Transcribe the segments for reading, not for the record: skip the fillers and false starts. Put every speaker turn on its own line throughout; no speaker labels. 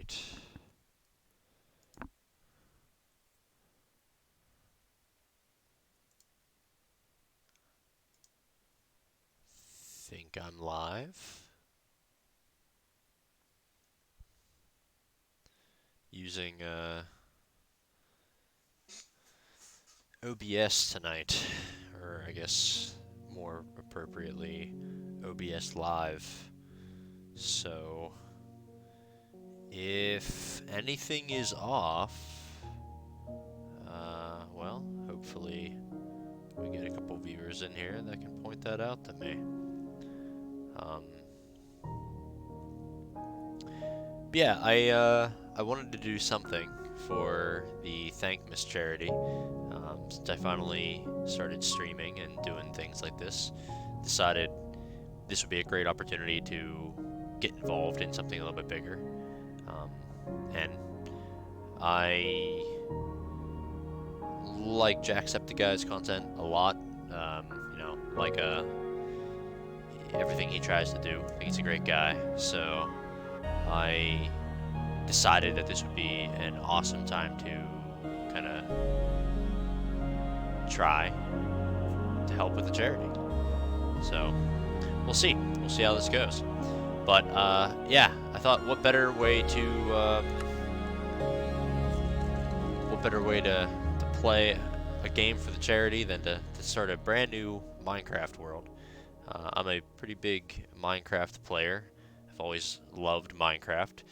Alright. Think I'm live. Using OBS tonight, or I guess more appropriately, OBS Live. So, if anything is off, well, hopefully we get a couple viewers in here that can point that out to me. But yeah, I wanted to do something for the Thankmas charity. Since I finally started streaming and doing things like this, decided this would be a great opportunity to get involved in something a little bit bigger. And I like Jacksepticeye's content a lot. You know, like everything he tries to do. I think he's a great guy. So I decided that this would be an awesome time to kind of try to help with the charity. So we'll see. We'll see how this goes. But yeah, I thought what better way to play a game for the charity than to start a brand new Minecraft world. I'm a pretty big Minecraft player. I've always loved Minecraft.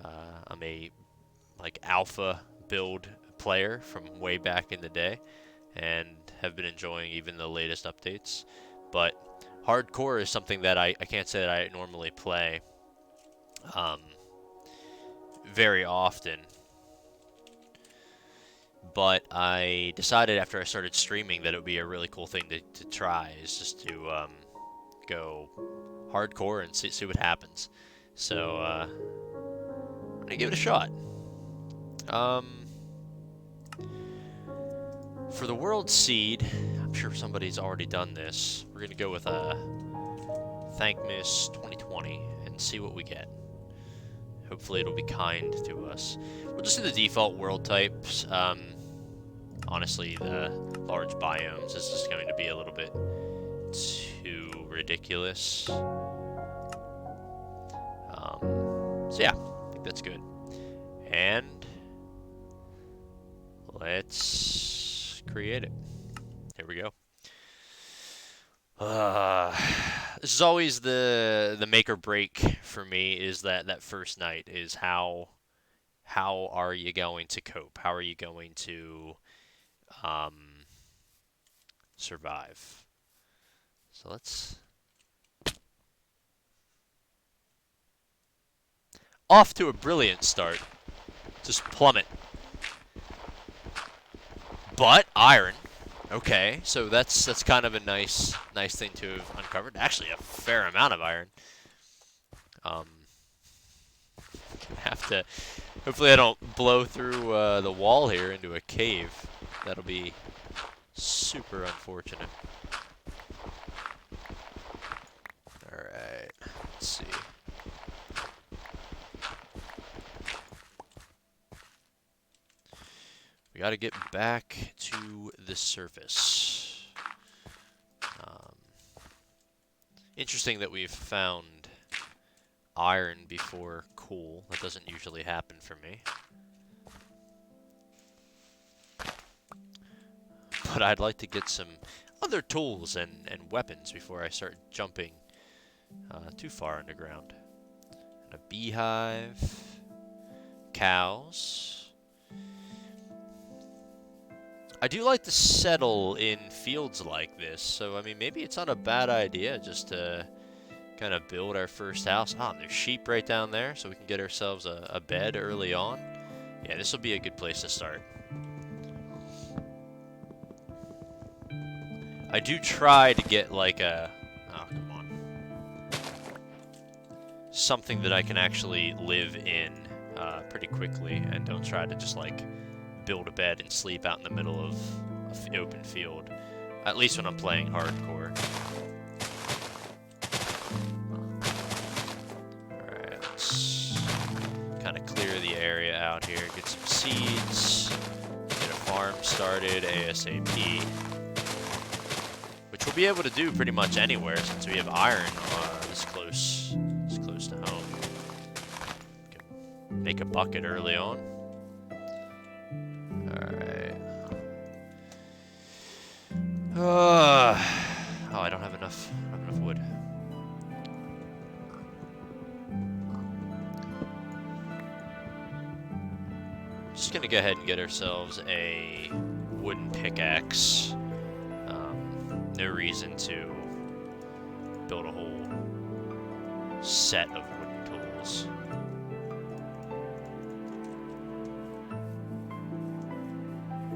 I'm a alpha build player from way back in the day, and have been enjoying even the latest updates. But hardcore is something that I can't say that I normally play very often. But I decided after I started streaming that it would be a really cool thing to try, is just to go hardcore and see what happens. So I'm gonna give it a shot. For the world seed, I'm sure somebody's already done this. We're gonna go with a Thankmas 2020 and see what we get. Hopefully it'll be kind to us. We'll just do the default world types. Honestly, the large biomes is just going to be a little bit too ridiculous. So yeah, I think that's good. And let's create it. Here we go. This is always the make or break for me, is that first night, is how are you going to cope? How are you going to survive? So let's off to a brilliant start. Just plummet. But iron. Okay, so that's kind of a nice thing to have uncovered. Actually, a fair amount of iron. Have to. Hopefully, I don't blow through the wall here into a cave. That'll be super unfortunate. All right. Let's see. We got to get back to the surface. Interesting that we've found iron before coal. That doesn't usually happen for me. But I'd like to get some other tools and weapons before I start jumping too far underground. And a beehive. Cows. I do like to settle in fields like this, so I mean, maybe it's not a bad idea just to kind of build our first house. Ah, there's sheep right down there, so we can get ourselves a bed early on. Yeah, this will be a good place to start. I do try to get like a... Oh, come on. Something that I can actually live in pretty quickly, and don't try to just like build a bed and sleep out in the middle of an open field. At least when I'm playing hardcore. Alright, let's kind of clear the area out here, get some seeds, get a farm started ASAP, which we'll be able to do pretty much anywhere since we have iron this close to home. Can make a bucket early on. Alright. Oh, I don't have enough wood. Just gonna go ahead and get ourselves a wooden pickaxe. No reason to build a whole set of wooden tools.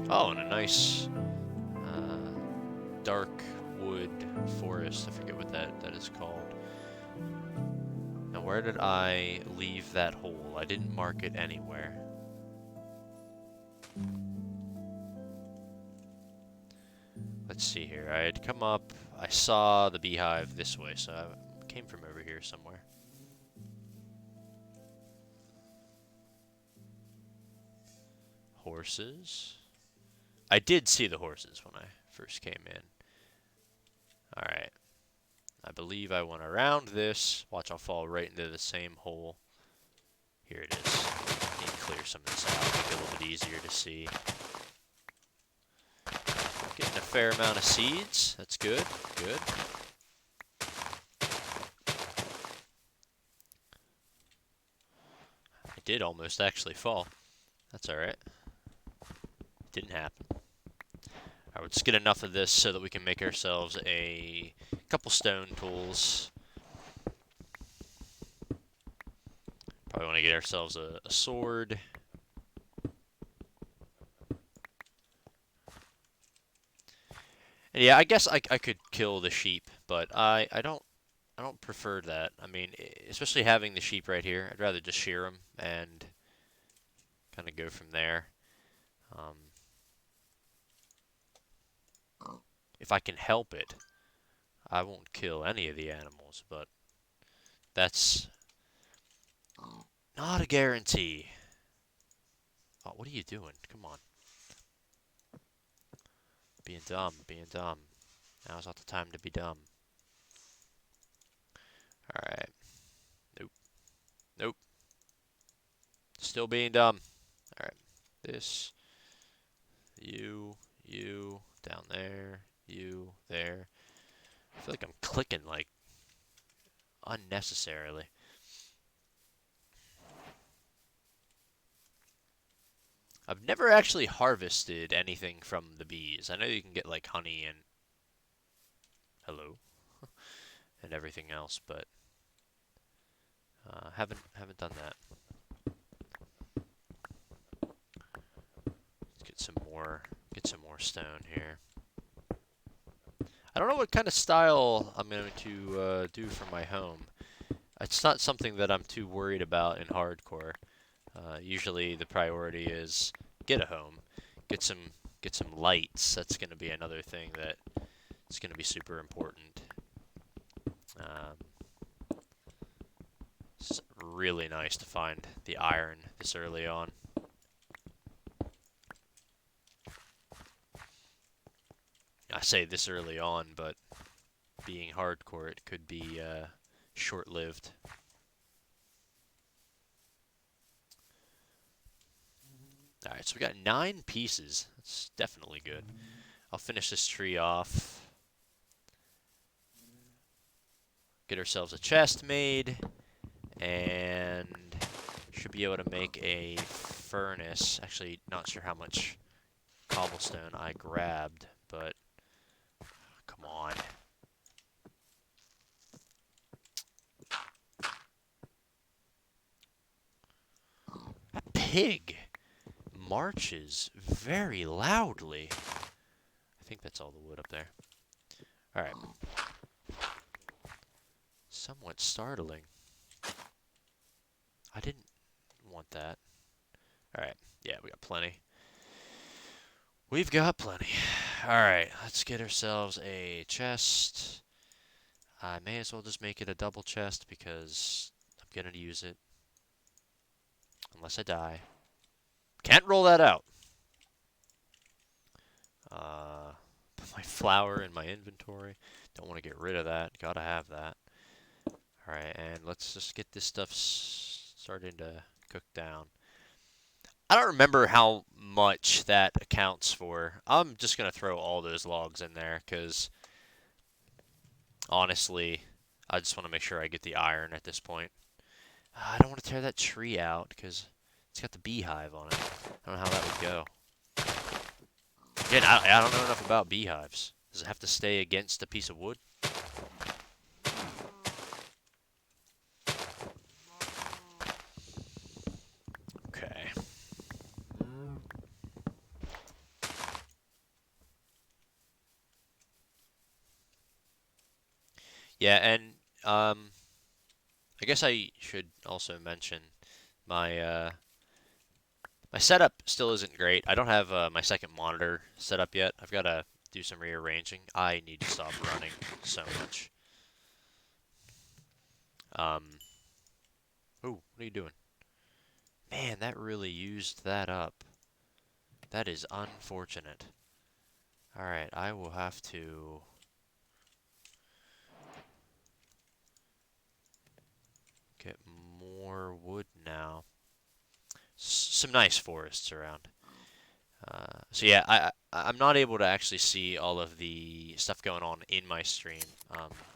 Oh, and a nice dark wood forest. I forget what that is called. Now, where did I leave that hole? I didn't mark it anywhere. Let's see here. I had come up. I saw the beehive this way, so I came from over here somewhere. Horses. I did see the horses when I first came in. Alright. I believe I went around this. Watch, I'll fall right into the same hole. Here it is. Need to clear some of this out, make it a little bit easier to see. Getting a fair amount of seeds. That's good. Good. I did almost actually fall. That's alright. Didn't happen. Alright, we'll just get enough of this so that we can make ourselves a couple stone tools. Probably want to get ourselves a sword. And yeah, I guess I could kill the sheep, but I don't prefer that. I mean, especially having the sheep right here, I'd rather just shear them and kind of go from there. If I can help it, I won't kill any of the animals, but that's not a guarantee. Oh, what are you doing? Come on. Being dumb, being dumb. Now's not the time to be dumb. Alright. Nope. Nope. Still being dumb. Alright. This. You. Down there. You. There. I feel like I'm clicking, like, unnecessarily. I've never actually harvested anything from the bees. I know you can get, like, honey and... Hello? and everything else, but... haven't done that. Let's get some more stone here. I don't know what kind of style I'm going to do for my home. It's not something that I'm too worried about in hardcore. Usually the priority is get a home, get some lights. That's going to be another thing that is going to be super important. It's really nice to find the iron this early on. I say this early on, but being hardcore, it could be short-lived. Alright, so we got 9 pieces. That's definitely good. I'll finish this tree off. Get ourselves a chest made. And should be able to make a furnace. Actually, not sure how much cobblestone I grabbed, but come on. That pig marches very loudly. I think that's all the wood up there. Alright. Somewhat startling. I didn't want that. Alright. Yeah, we got plenty. We've got plenty. Alright, let's get ourselves a chest. I may as well just make it a double chest because I'm going to use it. Unless I die. Can't roll that out. Put my flour in my inventory. Don't want to get rid of that. Gotta have that. Alright, and let's just get this stuff starting to cook down. I don't remember how much that accounts for. I'm just going to throw all those logs in there because, honestly, I just want to make sure I get the iron at this point. I don't want to tear that tree out because it's got the beehive on it. I don't know how that would go. Again, I don't know enough about beehives. Does it have to stay against a piece of wood? Okay. Yeah, and I guess I should also mention my my setup still isn't great. I don't have my second monitor set up yet. I've got to do some rearranging. I need to stop running so much. Oh, what are you doing? Man, that really used that up. That is unfortunate. Alright, I will have to get more wood now. Some nice forests around. So yeah, I'm not able to actually see all of the stuff going on in my stream,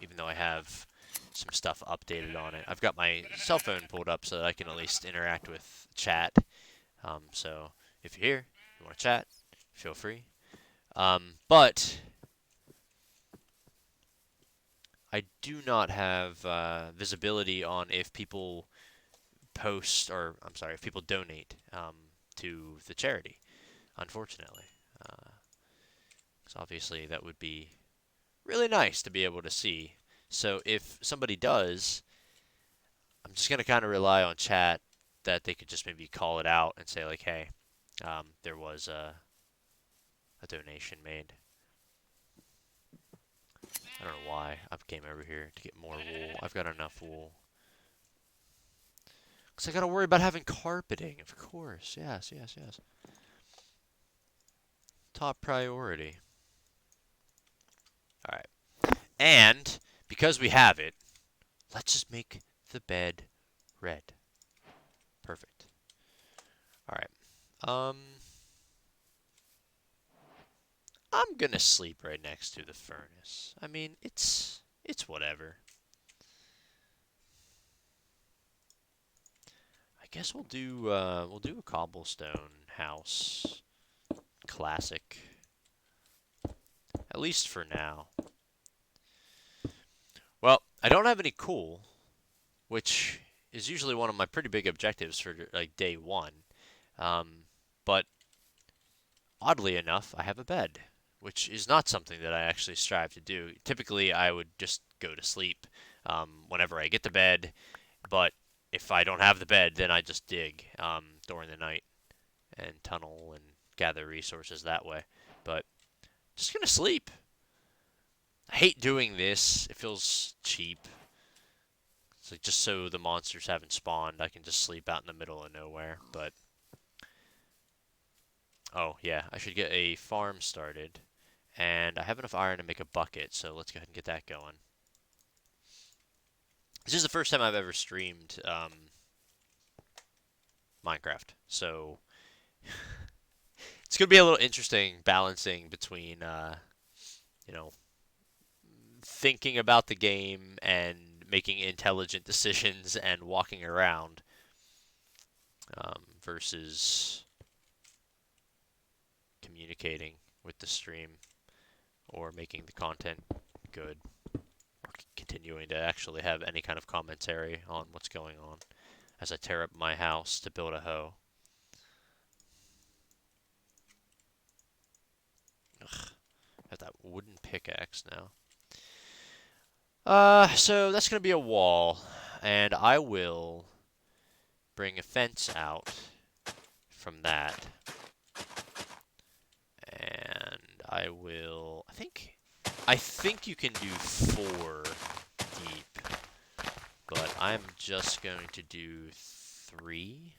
even though I have some stuff updated on it. I've got my cell phone pulled up so that I can at least interact with chat. So if you're here, you want to chat, feel free. But I do not have visibility on if people post, or I'm sorry, if people donate to the charity, unfortunately. Because obviously that would be really nice to be able to see. So if somebody does, I'm just going to kind of rely on chat that they could just maybe call it out and say, like, hey, there was a donation made. I don't know why I came over here to get more wool. I've got enough wool. Because I got to worry about having carpeting, of course. Yes, yes, yes. Top priority. Alright. And, because we have it, let's just make the bed red. Perfect. Alright. I'm gonna sleep right next to the furnace. I mean, it's whatever. I guess we'll do a cobblestone house. Classic. At least for now. Well, I don't have any coal, which is usually one of my pretty big objectives for like day one. But oddly enough, I have a bed, which is not something that I actually strive to do. Typically, I would just go to sleep whenever I get the bed, but if I don't have the bed, then I just dig during the night and tunnel and gather resources that way. But just gonna sleep. I hate doing this. It feels cheap. It's like just so the monsters haven't spawned, I can just sleep out in the middle of nowhere. But oh yeah, I should get a farm started, and I have enough iron to make a bucket. So let's go ahead and get that going. This is the first time I've ever streamed Minecraft, so it's gonna be a little interesting balancing between you know, thinking about the game and making intelligent decisions and walking around versus communicating with the stream or making the content good or continuing to actually have any kind of commentary on what's going on as I tear up my house to build a hoe. Ugh, I have that wooden pickaxe now. So that's gonna be a wall, and I will bring a fence out from that, and I will. I think you can do 4 deep, but I'm just going to do 3.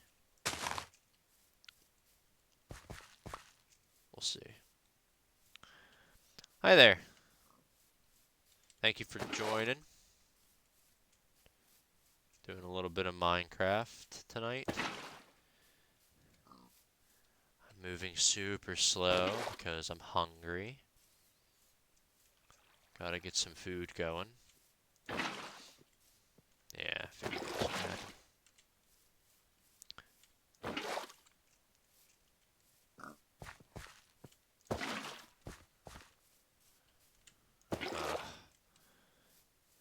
We'll see. Hi there. Thank you for joining. Doing a little bit of Minecraft tonight. I'm moving super slow because I'm hungry. Gotta get some food going. Yeah, figured it was bad.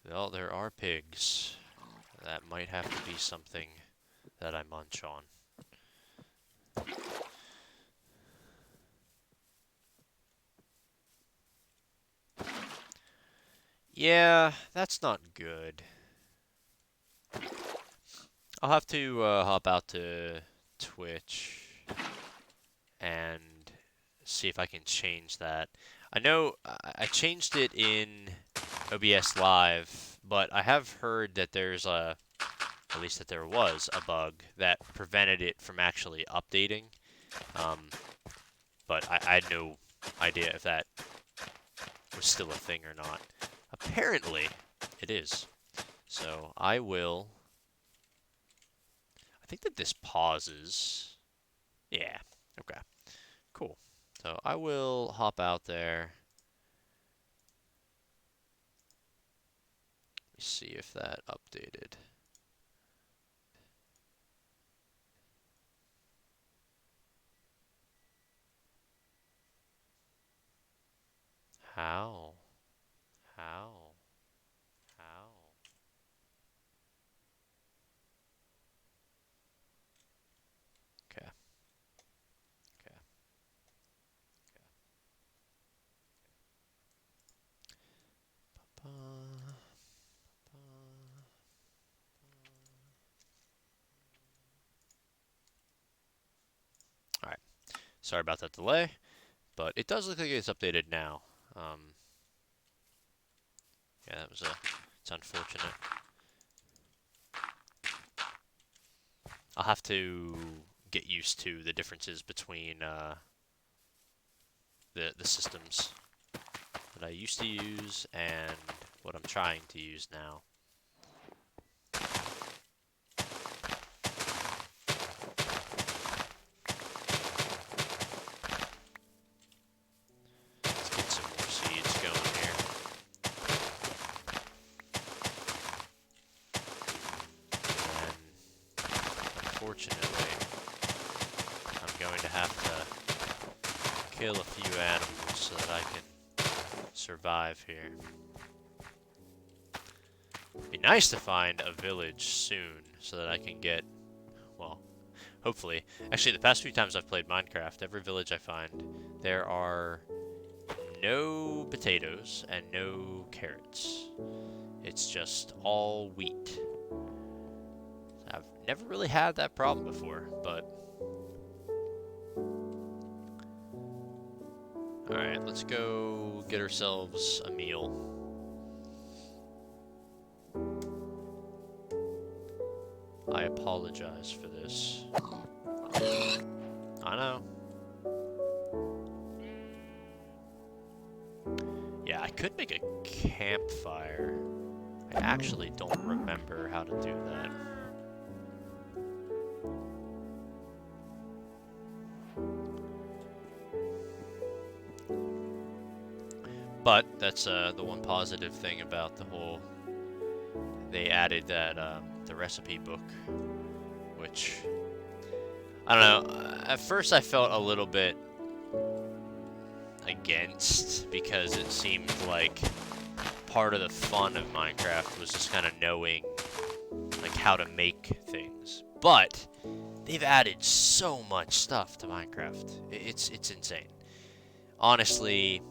Well, there are pigs. That might have to be something that I munch on. Yeah, that's not good. I'll have to hop out to Twitch and see if I can change that. I know I changed it in OBS Live, but I have heard that there's at least that there was a bug that prevented it from actually updating. But I had no idea if that was still a thing or not. Apparently, it is. So I think that this pauses. Yeah. Okay. Cool. So I will hop out there. Let me see if that updated. How? How? How? Okay. Okay. Okay. All right. Sorry about that delay, but it does look like it's updated now. Yeah, it's unfortunate. I'll have to get used to the differences between the systems that I used to use and what I'm trying to use now. Let's get some more seeds going here. And unfortunately, I'm going to have to kill a few animals so that I can survive here. It'd be nice to find a village soon so that I can get, well, hopefully. Actually, the past few times I've played Minecraft, every village I find, there are no potatoes and no carrots. It's just all wheat. I've never really had that problem before, but... Alright, let's go get ourselves a meal. I apologize for this. I know. Yeah, I could make a campfire. I actually don't remember how to do that. But that's the one positive thing about the whole... They added that the recipe book, which... I don't know. At first I felt a little bit against because it seemed like part of the fun of Minecraft was just kind of knowing like how to make things. But they've added so much stuff to Minecraft. It's insane. Honestly,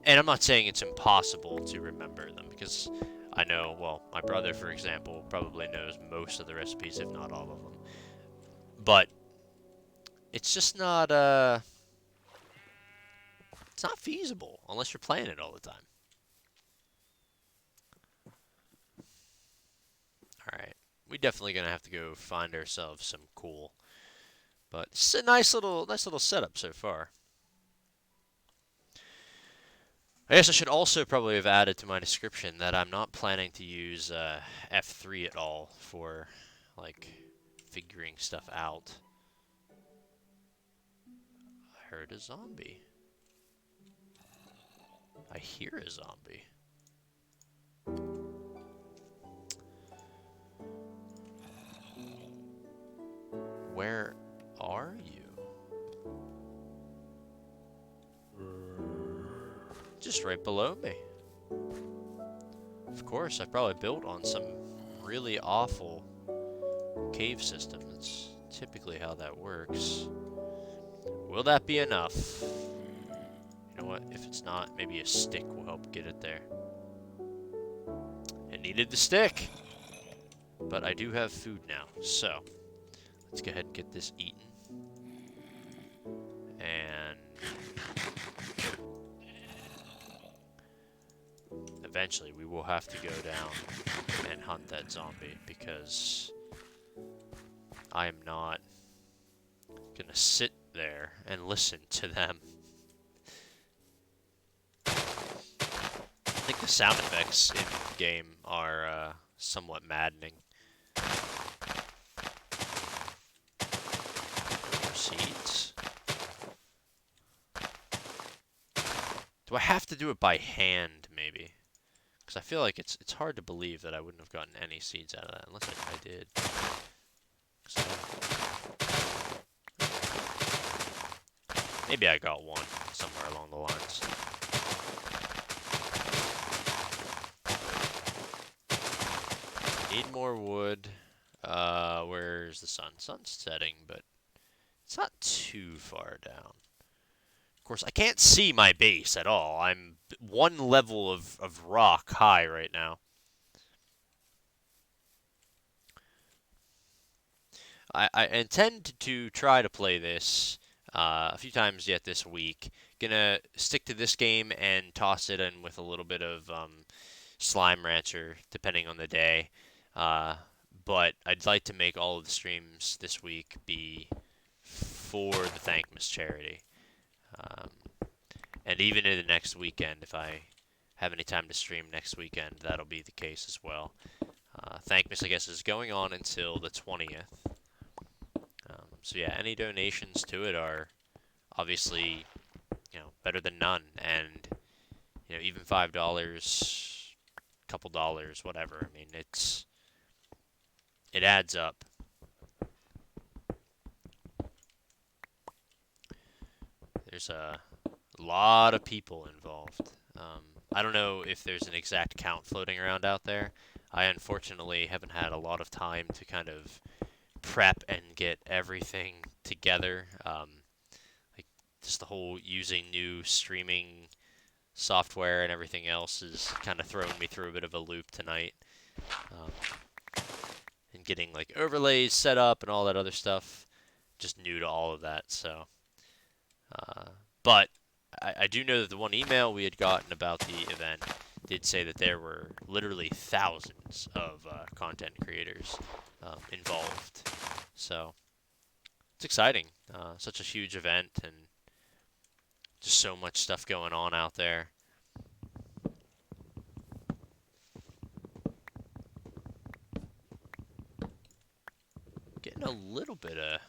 and I'm not saying it's impossible to remember them because I know, well, my brother, for example, probably knows most of the recipes, if not all of them. But it's just not it's not feasible unless you're playing it all the time. Alright. We definitely gonna have to go find ourselves some coal. But it's a nice little setup so far. I guess I should also probably have added to my description that I'm not planning to use F3 at all for, like, figuring stuff out. I heard a zombie. I hear a zombie. Where are you? Just right below me. Of course, I probably built on some really awful cave system. That's typically how that works. Will that be enough? You know what? If it's not, maybe a stick will help get it there. It needed the stick! But I do have food now, so let's go ahead and get this eaten. And eventually we will have to go down and hunt that zombie because I am not gonna sit there and listen to them. I think the sound effects in game are somewhat maddening. More seeds. Do I have to do it by hand, maybe? Because I feel like it's hard to believe that I wouldn't have gotten any seeds out of that, unless I did. So, maybe I got one somewhere along the lines. Need more wood. Where's the sun? Sun's setting, but it's not too far down. Of course, I can't see my base at all. I'm one level of rock high right now. I intend to try to play this a few times yet this week. Gonna stick to this game and toss it in with a little bit of Slime Rancher, depending on the day. Uh, but I'd like to make all of the streams this week be for the Thankmas charity. Um, and even in the next weekend, if I have any time to stream next weekend, that'll be the case as well. Thankmas, I guess, is going on until the 20th. So yeah, any donations to it are obviously, better than none, and even $5, couple dollars, whatever. I mean, it adds up. There's a lot of people involved. I don't know if there's an exact count floating around out there. I unfortunately haven't had a lot of time to kind of prep and get everything together. Like just the whole using new streaming software and everything else is kind of throwing me through a bit of a loop tonight. Um, and getting like overlays set up and all that other stuff. Just new to all of that, so. But I do know that the one email we had gotten about the event did say that there were literally thousands of content creators involved. So it's exciting. Such a huge event and just so much stuff going on out there. Getting a little bit of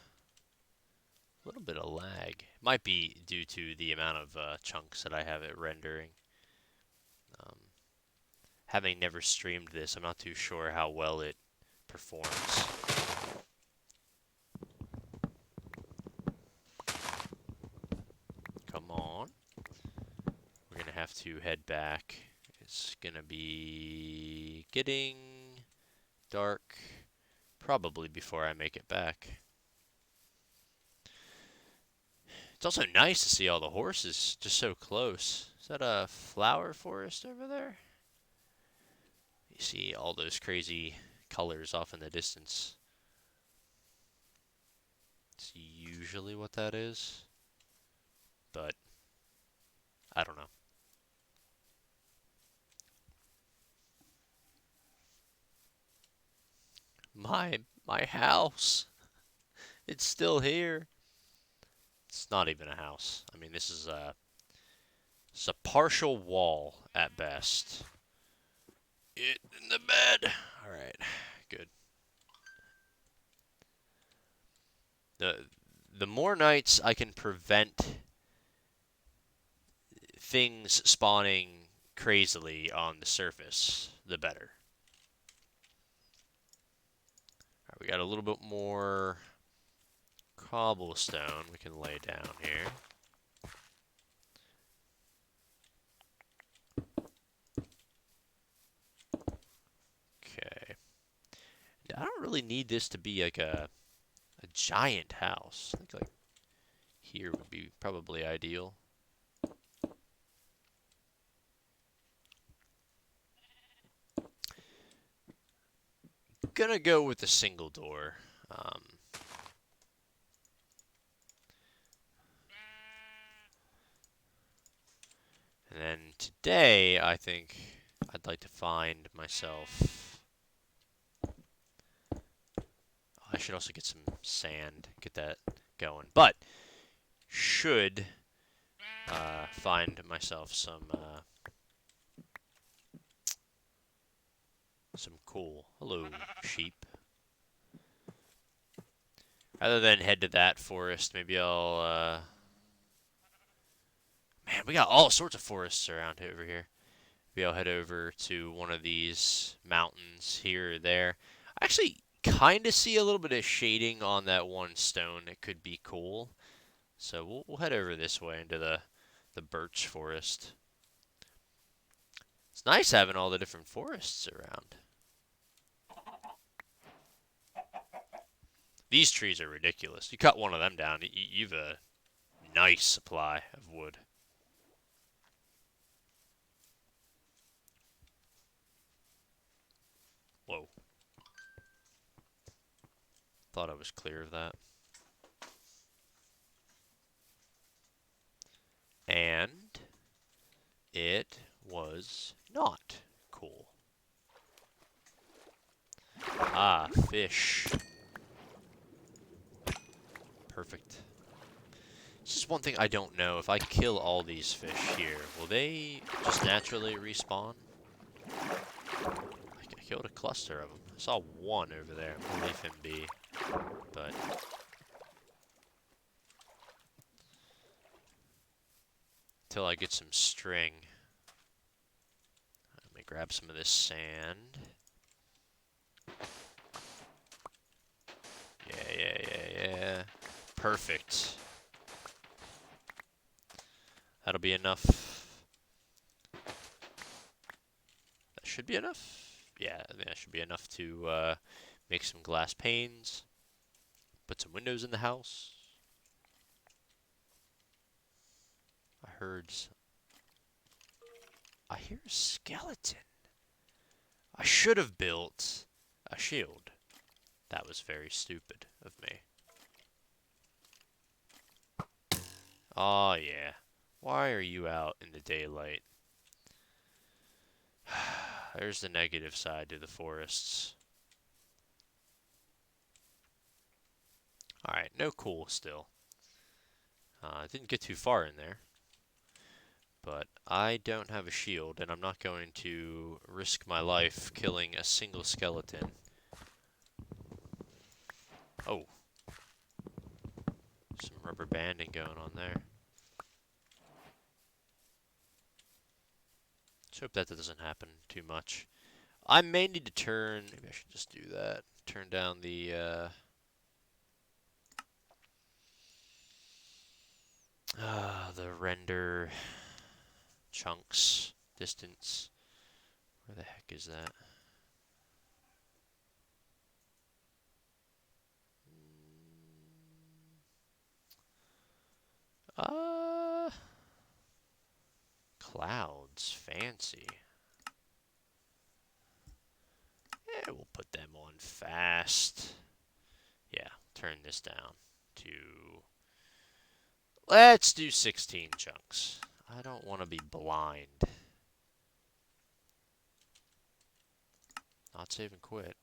lag. Might be due to the amount of chunks that I have it rendering. Um, Having never streamed this, I'm not too sure how well it performs. Come on. We're gonna have to head back. It's gonna be getting dark probably before I make it back. It's also nice to see all the horses just so close. Is that a flower forest over there? You see all those crazy colors off in the distance. It's usually what that is, but I don't know. My house. It's still here. It's not even a house. I mean, this is It's a partial wall at best. Get in the bed. All right, good. The more nights I can prevent things spawning crazily on the surface, the better. All right, we got a little bit more cobblestone we can lay down here. Okay. I don't really need this to be like a giant house. I think like here would be probably ideal. Gonna go with the single door. And then today, I think I'd like to find myself. I should also get some sand, get that going. But should find myself some coal. Hello, sheep. Rather than head to that forest, maybe I'll. Man, we got all sorts of forests around over here. Maybe I'll head over to one of these mountains here or there. I actually kind of see a little bit of shading on that one stone. It could be cool. So we'll head over this way into the birch forest. It's nice having all the different forests around. These trees are ridiculous. You cut one of them down, you've a nice supply of wood. Whoa. Thought I was clear of that. And it was not cool. Ah, fish. Perfect. This is one thing I don't know. If I kill all these fish here, will they just naturally respawn? I killed a cluster of them. I saw one over there. We'll leave him be. But until I get some string. Let me grab some of this sand. Yeah. Perfect. That'll be enough. That should be enough. Yeah, I think that should be enough to make some glass panes. Put some windows in the house. I hear a skeleton. I should have built a shield. That was very stupid of me. Oh yeah. Why are you out in the daylight? There's the negative side to the forests. Alright, no cool still. I didn't get too far in there. But I don't have a shield, and I'm not going to risk my life killing a single skeleton. Oh. Some rubber banding going on there. Let's hope that doesn't happen too much. I may need to turn... Maybe I should just do that. Turn down the render chunks distance. Where the heck is that? Clouds, fancy. Yeah, we'll put them on fast. Yeah, turn this down to... Let's do 16 chunks. I don't want to be blind. Not save and quit.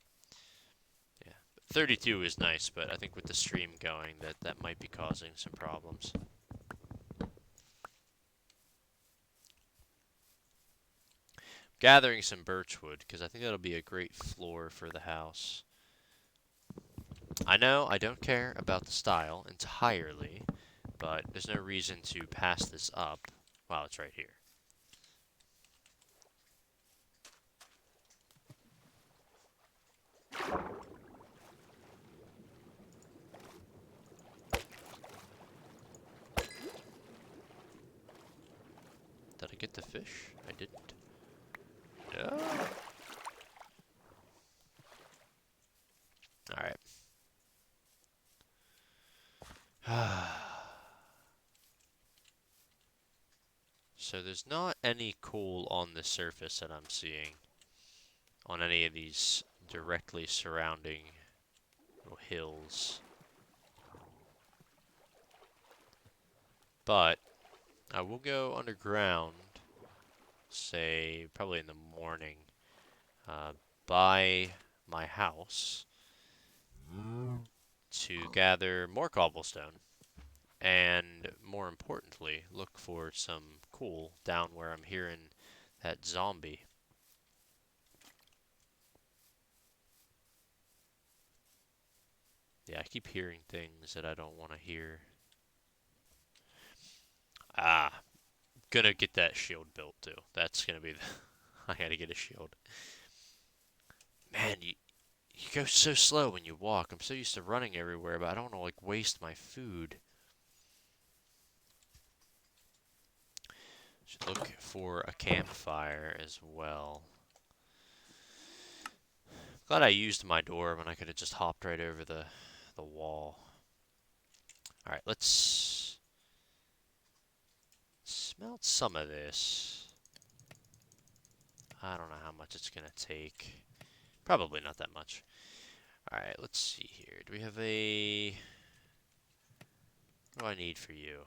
Yeah, 32 is nice, but I think with the stream going, that might be causing some problems. gathering some birch wood, because I think that'll be a great floor for the house. I know I don't care about the style entirely, but there's no reason to pass this up. Wow, it's right here. Did I get the fish? I didn't. No. Alright. So there's not any coal on the surface that I'm seeing on any of these directly surrounding little hills. But I will go underground, say probably in the morning, uh, by my house to gather more cobblestone. And more importantly, look for some coal down where I'm hearing that zombie. Yeah, I keep hearing things that I don't want to hear. Ah, gonna get that shield built too. That's gonna be the I gotta get a shield. Man, you go so slow when you walk. I'm so used to running everywhere, but I don't want to like waste my food. Should look for a campfire as well. Glad I used my door when I could have just hopped right over the wall. All right, let's smelt some of this. I don't know how much it's gonna take. Probably not that much. All right, let's see here. Do we have a? What do I need for you?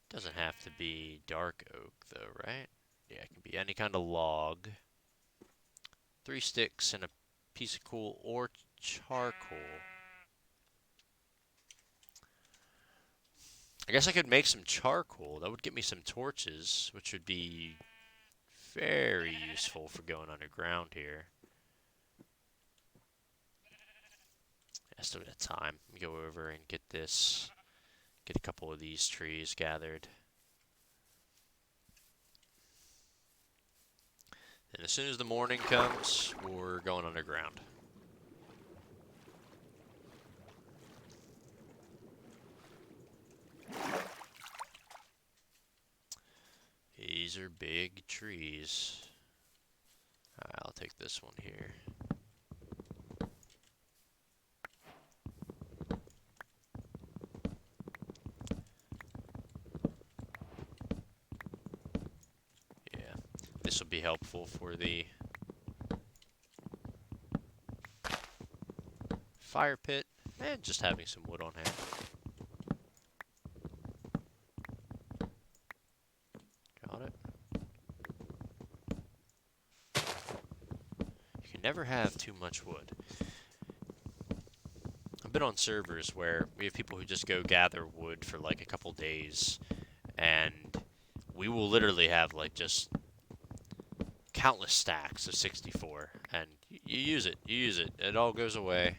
Doesn't have to be dark oak though, right? Yeah, it can be any kind of log. 3 sticks and a piece of coal or charcoal. I guess I could make some charcoal. That would get me some torches, which would be very useful for going underground here. I still got time. Let me go over and get this. Get a couple of these trees gathered. And as soon as the morning comes, we're going underground. These are big trees. Alright, I'll take this one here. Yeah, this will be helpful for the fire pit and just having some wood on hand. Got it. You can never have too much wood. I've been on servers where we have people who just go gather wood for like a couple days, and we will literally have like just countless stacks of 64, and you use it, it all goes away.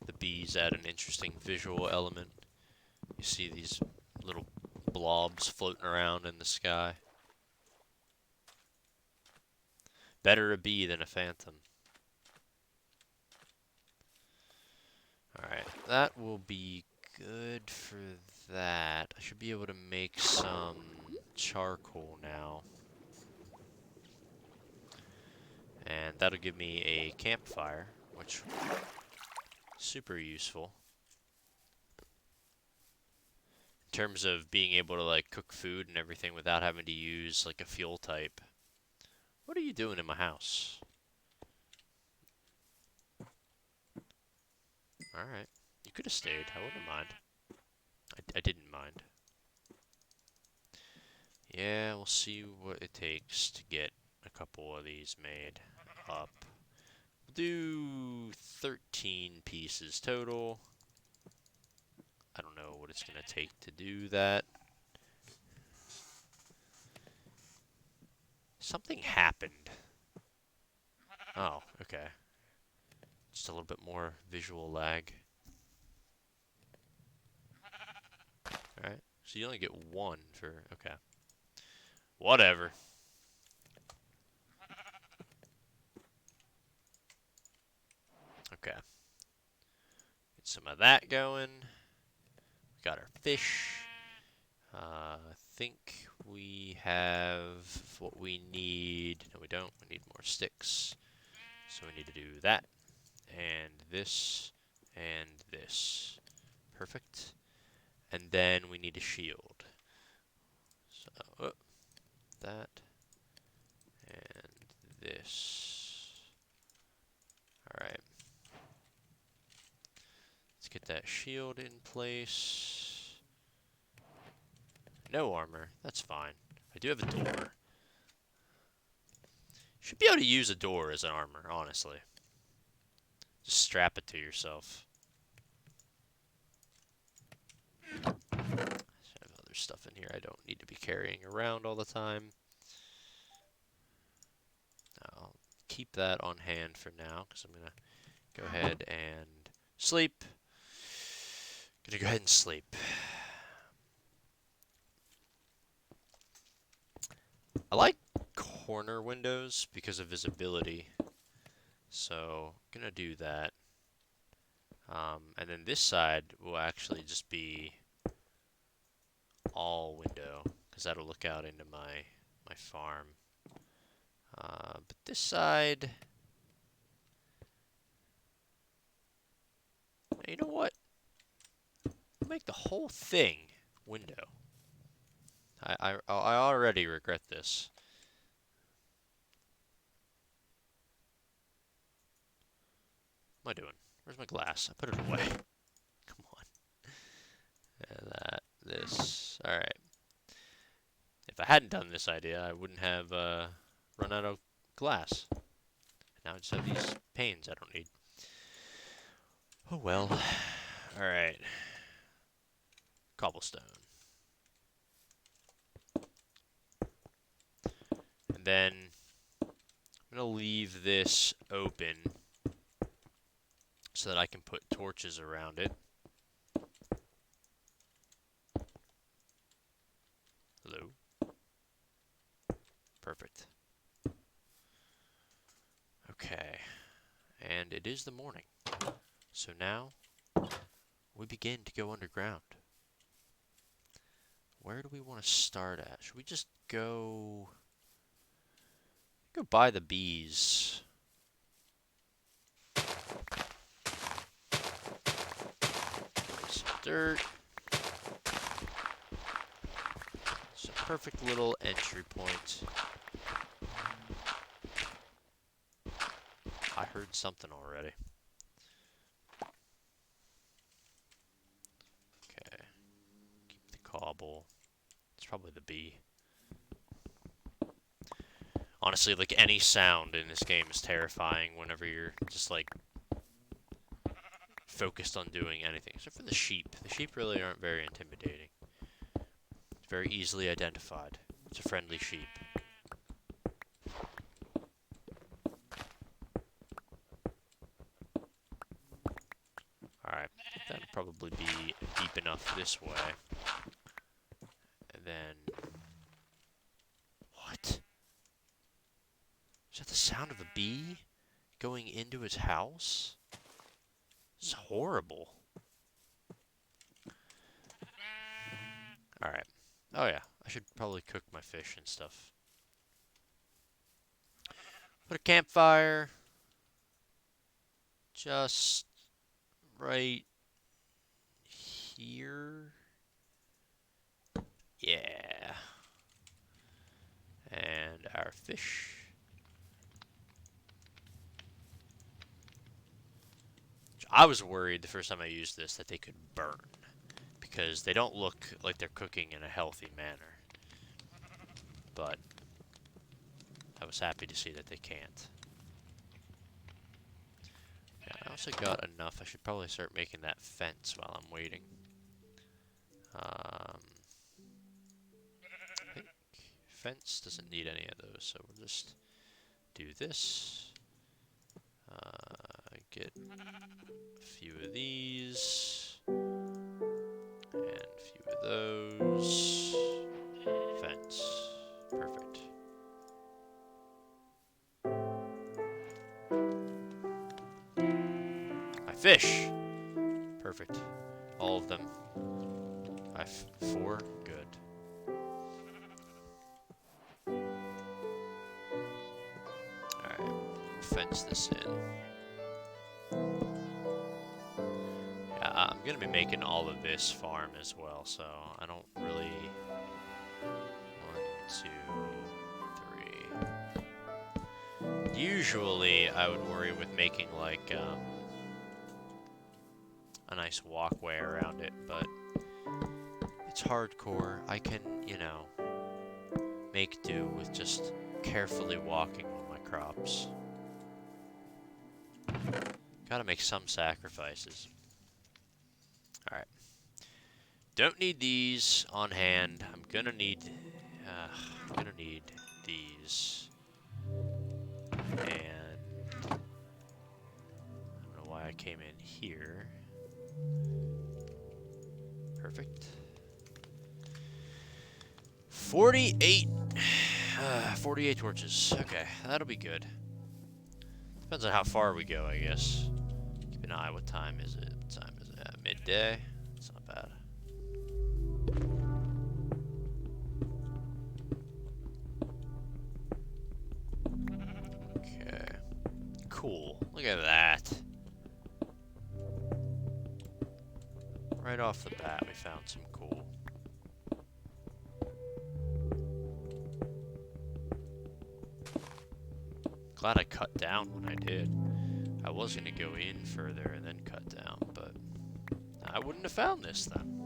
The bees add an interesting visual element. You see these little blobs floating around in the sky. Better a bee than a phantom. Alright, that will be good for that. I should be able to make some charcoal now. And that'll give me a campfire, which is super useful. In terms of being able to like cook food and everything without having to use like a fuel type. What are you doing in my house? Alright. You could have stayed. I wouldn't mind. I didn't mind. Yeah, we'll see what it takes to get a couple of these made up. do 13 pieces total. I don't know what it's going to take to do that. Something happened. Oh, okay. Just a little bit more visual lag. Alright, so you only get one for... Okay. Whatever. Okay. Get some of that going. We got our fish. I think we have what we need. No, we don't. We need more sticks. So we need to do that. And this. And this. Perfect. And then we need a shield. So, that. And this. Alright. Let's get that shield in place. No armor. That's fine. I do have a door. Should be able to use a door as an armor, honestly. Just strap it to yourself. I have other stuff in here I don't need to be carrying around all the time. I'll keep that on hand for now, because I'm going to go ahead and sleep. Gonna go ahead and sleep. I like corner windows because of visibility. So, gonna do that. And then this side will actually just be all window, because that'll look out into my farm. But this side, you know what? I'll make the whole thing window. I already regret this. What am I doing? Where's my glass? I put it away. Come on. And this. Alright. If I hadn't done this idea, I wouldn't have run out of glass. Now I just have these panes I don't need. Oh well. Alright. Cobblestone. And then I'm going to leave this open so that I can put torches around it. Hello. Perfect. Okay. And it is the morning. So now we begin to go underground. Where do we want to start at? Should we just go buy the bees? Some dirt. It's a perfect little entry point. I heard something already. Okay. Keep the cobble. It's probably the bee. Honestly, like, any sound in this game is terrifying whenever you're just, like, focused on doing anything. Except for the sheep. The sheep really aren't very intimidating. It's very easily identified. It's a friendly sheep. Alright, that'll probably be deep enough this way. And then... What? Is that the sound of a bee going into his house? This is horrible. Alright. Oh yeah, I should probably cook my fish and stuff. Put a campfire just right here. Yeah. And our fish. I was worried the first time I used this that they could burn, because they don't look like they're cooking in a healthy manner. But I was happy to see that they can't. also got enough. I should probably start making that fence while I'm waiting. I think fence doesn't need any of those, so we'll just do this. Get a few of these, and a few of those. Fence. Perfect. My fish! Perfect. All of them. 4? Good. Alright. Fence this in. I'm gonna be making all of this farm as well, so I don't really... 1, 2, 3. Usually, I would worry with making, like, a nice walkway around it, but it's hardcore. I can, you know, make do with just carefully walking on my crops. Gotta make some sacrifices. Alright. Don't need these on hand. I'm gonna need these. And I don't know why I came in here. Perfect. 48 torches. Okay, that'll be good. Depends on how far we go, I guess. Keep an eye. What time is it? What time is it? Midday? It's not bad. Okay. Cool. Look at that. Right off the bat, we found some cool. Glad I cut down when I did. I was gonna go in further and then cut down, but I wouldn't have found this then.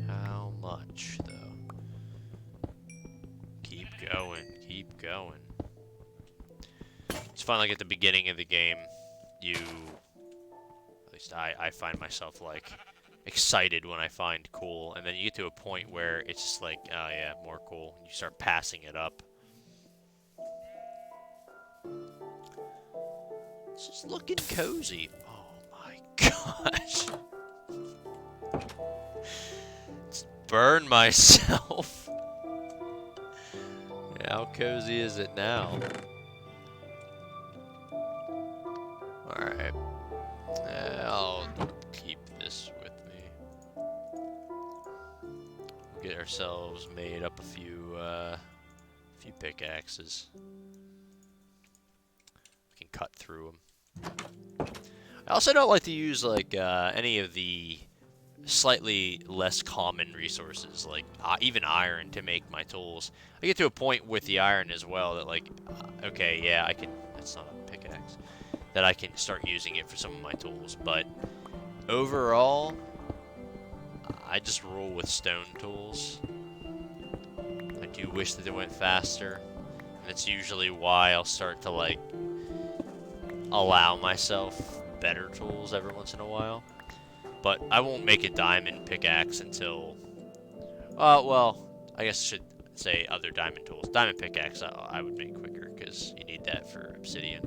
How much, though? Keep going, keep going. It's fun, like, at the beginning of the game, at least I find myself, like, excited when I find coal, and then you get to a point where it's just like, oh yeah, more coal, and you start passing it up. It's just looking cozy. Oh my gosh. Just burn myself. Yeah, how cozy is it now? Alright. I'll keep this with me. Get ourselves made up a few pickaxes. We can cut through them. I also don't like to use, like, any of the slightly less common resources, like even iron, to make my tools. I get to a point with the iron as well that, like, okay, yeah, I can, that's not a pickaxe, that I can start using it for some of my tools, but overall, I just roll with stone tools. I do wish that they went faster, and that's usually why I'll start to, like, allow myself better tools every once in a while. But I won't make a diamond pickaxe until, well, I guess I should say other diamond tools. Diamond pickaxe I would make quicker, because you need that for obsidian.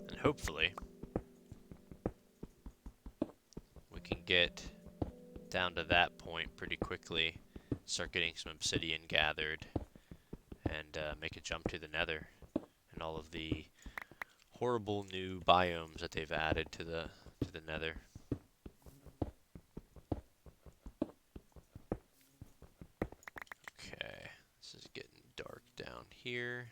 And hopefully, we can get down to that point pretty quickly, start getting some obsidian gathered, and make a jump to the nether, and all of the horrible new biomes that they've added to the nether. Okay, this is getting dark down here.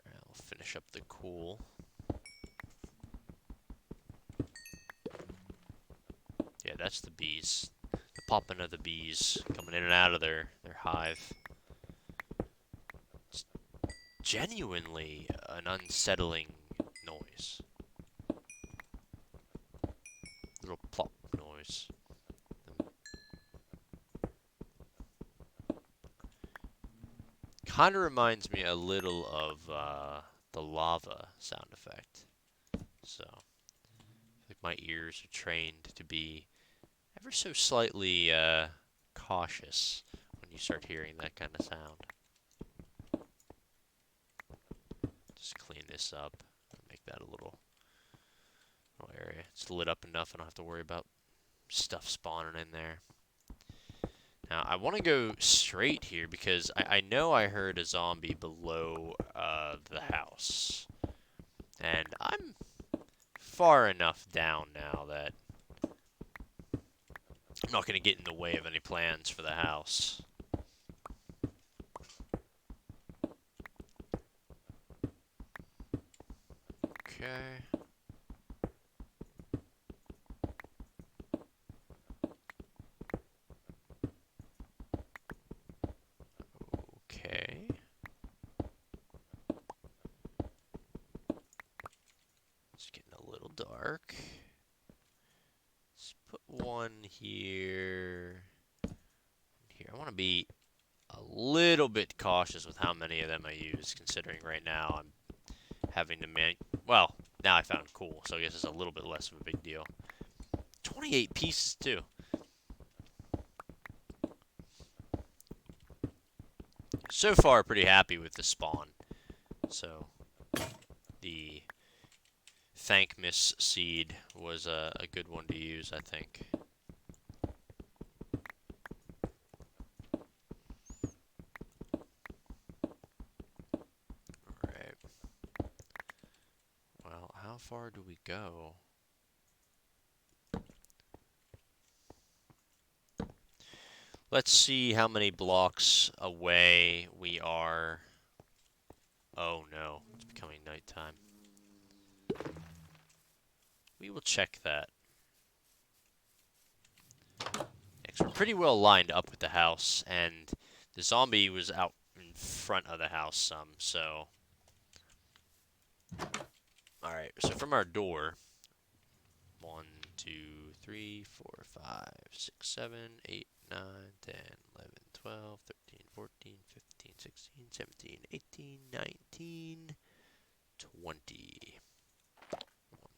Alright, we'll finish up the coal. Yeah, that's the bees. The popping of the bees coming in and out of their hive. It's genuinely an unsettling noise. Kind of reminds me a little of the lava sound effect. So, like my ears are trained to be ever so slightly cautious when you start hearing that kind of sound. Just clean this up. Make that a little area. It's lit up enough I don't have to worry about stuff spawning in there. Now, I want to go straight here because I know I heard a zombie below the house. And I'm far enough down now that I'm not going to get in the way of any plans for the house. Okay. Okay. It's getting a little dark. Let's put one here. Here, I want to be a little bit cautious with how many of them I use, considering right now I'm having to make. Well, now I found coal, so I guess it's a little bit less of a big deal. 28 pieces, too. So far, pretty happy with the spawn. So, the Thankmas seed was a good one to use, I think. Alright. Well, how far do we go? Let's see how many blocks away we are. Oh no, it's becoming nighttime. We will check that. Next, we're pretty well lined up with the house, and the zombie was out in front of the house some, so... Alright, so from our door... 1, 2, 3, 4, 5, 6, 7, 8, 9, 10, 11, 12, 13, 14, 15, 16, 17, 18, 19, 20. 1,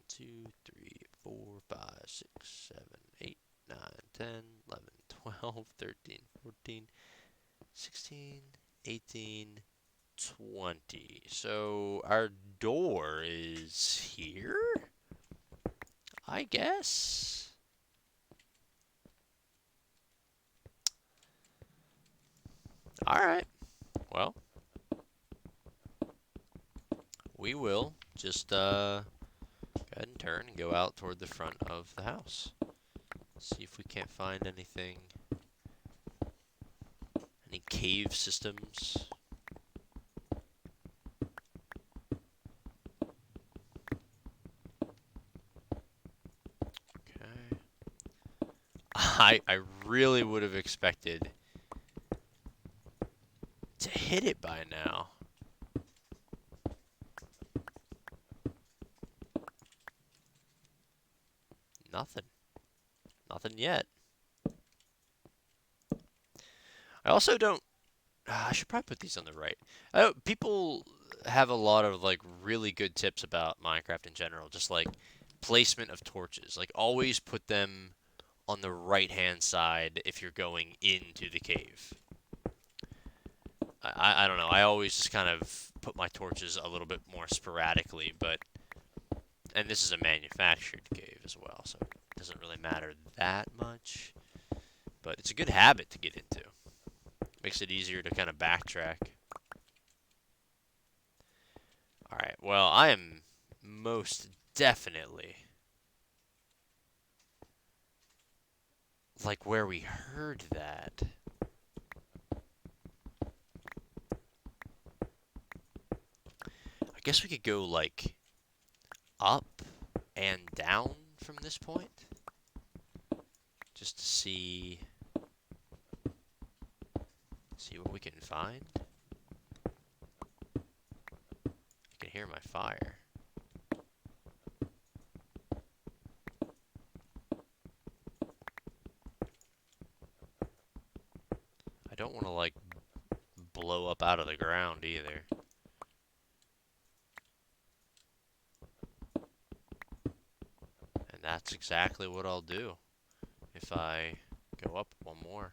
2, 3, 4, 5, 6, 7, 8, 9, 10, 11, 12, 13, 14, 16, 18, 20. So our door is here, I guess. Alright. Well, we will just go ahead and turn and go out toward the front of the house. See if we can't find anything. Any cave systems. Okay. I really would have expected to hit it by now. Nothing. Nothing yet. I also don't... I should probably put these on the right. People have a lot of, like, really good tips about Minecraft in general. Just, like, placement of torches. Like, always put them on the right-hand side if you're going into the cave. I don't know. I always just kind of put my torches a little bit more sporadically, but... And this is a manufactured cave as well, so it doesn't really matter that much. But it's a good habit to get into. Makes it easier to kind of backtrack. Alright, well, I am most definitely... like where we heard that. I guess we could go, like, up and down from this point. Just to see what we can find. I can hear my fire. I don't want to, like, blow up out of the ground either. And that's exactly what I'll do if I go up one more.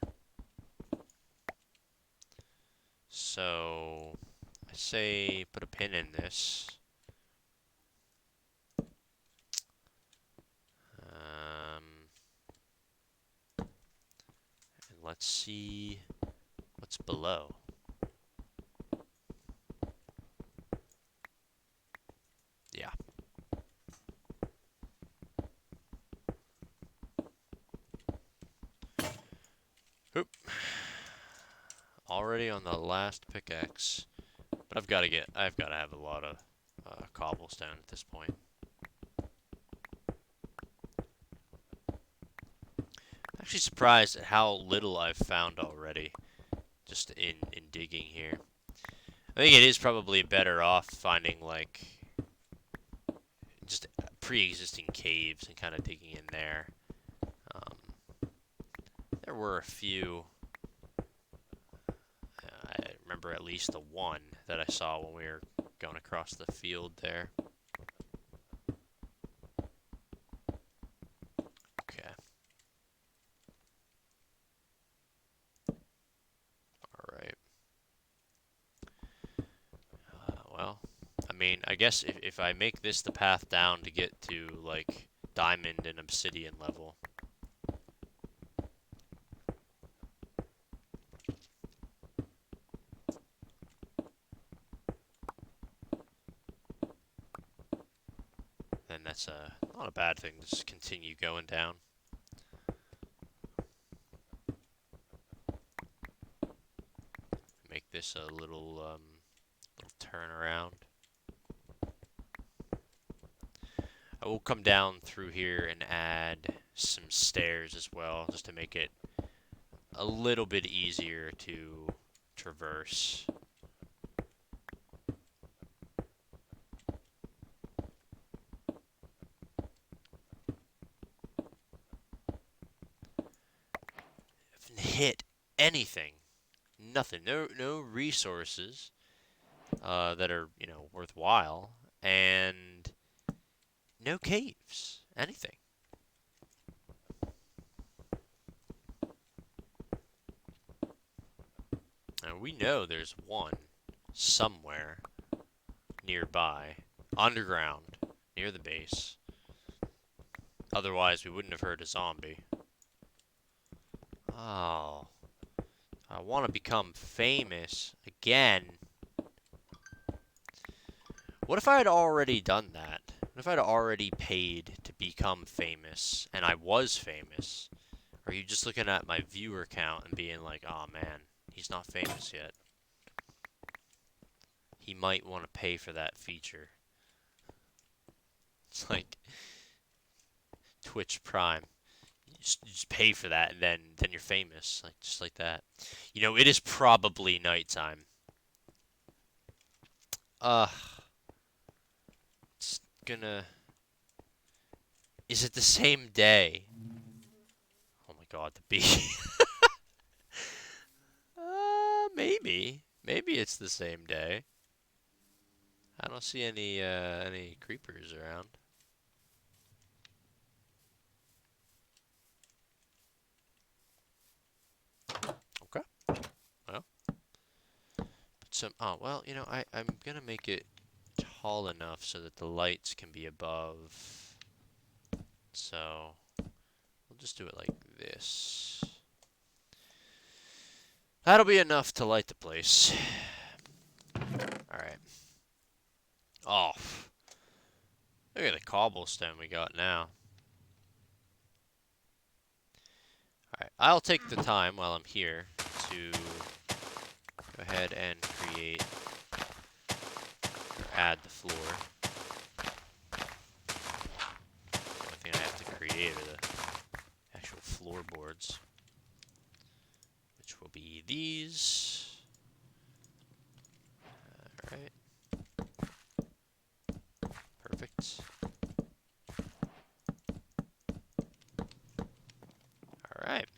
So I say put a pin in this. And let's see what's below. Yeah. Oop. Already on the last pickaxe. But I've got to have a lot of cobblestone at this point. I'm actually surprised at how little I've found already, just in digging here. I think it is probably better off finding, like, just pre-existing caves and kind of digging in there. There were a few. I remember at least the one that I saw when we were going across the field there. Okay. Alright. Well, I mean, I guess if I make this the path down to get to, like, diamond and obsidian level. Then that's not a bad thing to just continue going down. Make this a little turnaround. I will come down through here and add some stairs as well, just to make it a little bit easier to traverse. Haven't hit anything. Nothing. No resources that are, you know, worthwhile, and no caves. Anything. Now we know there's one somewhere nearby, underground, near the base. Otherwise, we wouldn't have heard a zombie. Oh. I want to become famous again. What if I had already done that? What if I'd already paid to become famous, and I was famous? Are you just looking at my viewer count and being like, oh man, he's not famous yet? He might want to pay for that feature. It's like Twitch Prime. You just pay for that, and then you're famous, like just like that. You know, it is probably nighttime. It's gonna. Is it the same day? Oh my God, the bee. Maybe. Maybe it's the same day. I don't see any creepers around. Okay. Well, put some. Oh well, you know, I'm gonna make it tall enough so that the lights can be above. So we'll just do it like this. That'll be enough to light the place. Alright. Oh. Look at the cobblestone we got now. Alright, I'll take the time while I'm here to go ahead and create or add the floor. The only thing I have to create are the actual floorboards, which will be these. Alright. Perfect. Alright.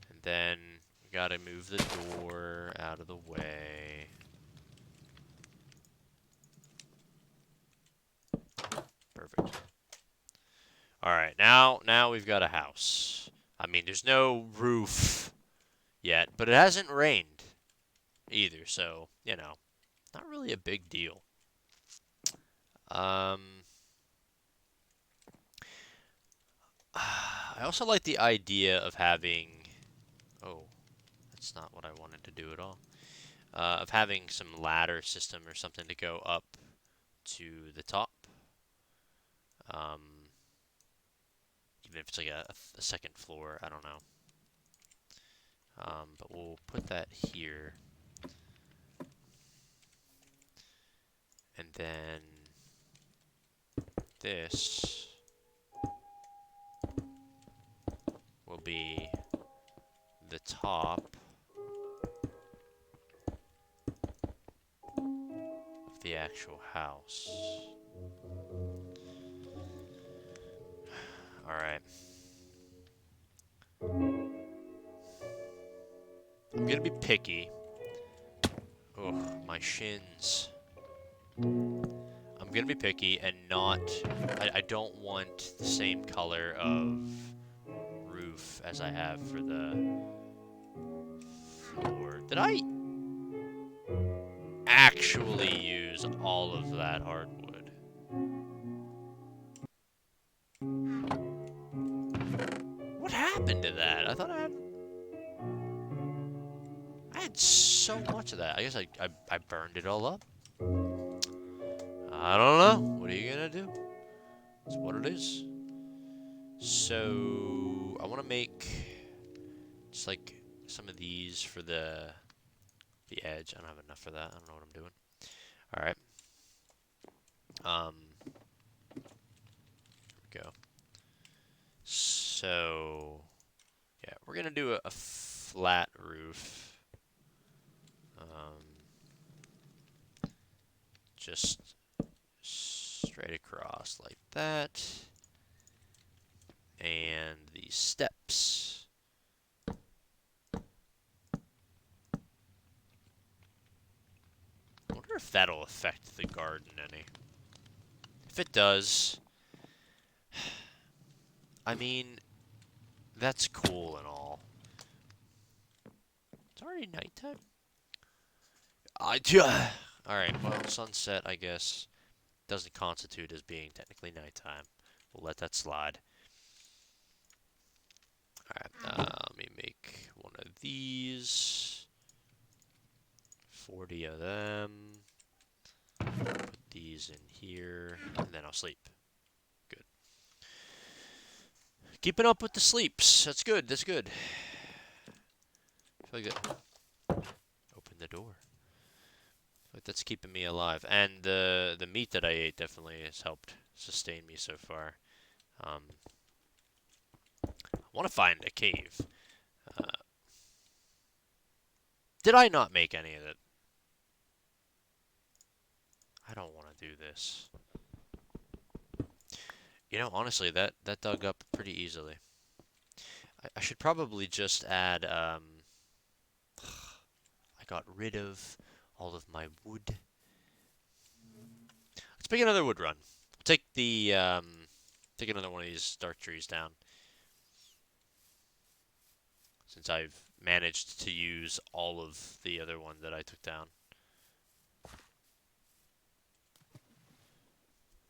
And then we gotta move move the door out of the way. Perfect. Alright, now we've got a house. I mean, there's no roof yet, but it hasn't rained either, so, you know, not really a big deal. I also like the idea of having... Oh, that's not what I wanted to do at all. Of having some ladder system or something to go up to the top. Even if it's like a second floor, I don't know. But we'll put that here. And then this will be the top of the actual house. Alright. I'm gonna be picky. Oh, my shins. I'm gonna be picky and not... I don't want the same color of roof as I have for the floor. Did I actually use all of that hardwood? What happened to that? I thought I had so much of that. I guess I burned it all up. I don't know. What are you gonna do? It's what it is. So I want to make just like some of these for the edge. I don't have enough for that. I don't know what I'm doing. All right. Here we go. So yeah, we're gonna do a flat roof. Just straight across like that. And the steps. I wonder if that'll affect the garden any. If it does, I mean, that's cool and all. It's already nighttime? Alright, well, sunset, I guess, doesn't constitute as being technically nighttime. We'll let that slide. Alright, let me make one of these. 40 of them. Put these in here, and then I'll sleep. Good. Keeping up with the sleeps. That's good, that's good. I feel like that... Open the door. Like that's keeping me alive, and the meat that I ate definitely has helped sustain me so far. I want to find a cave. Did I not make any of it? I don't want to do this. You know, honestly, that dug up pretty easily. I should probably just add. I got rid of all of my wood. Let's pick another wood run. Take the take another one of these dark trees down. Since I've managed to use all of the other one that I took down.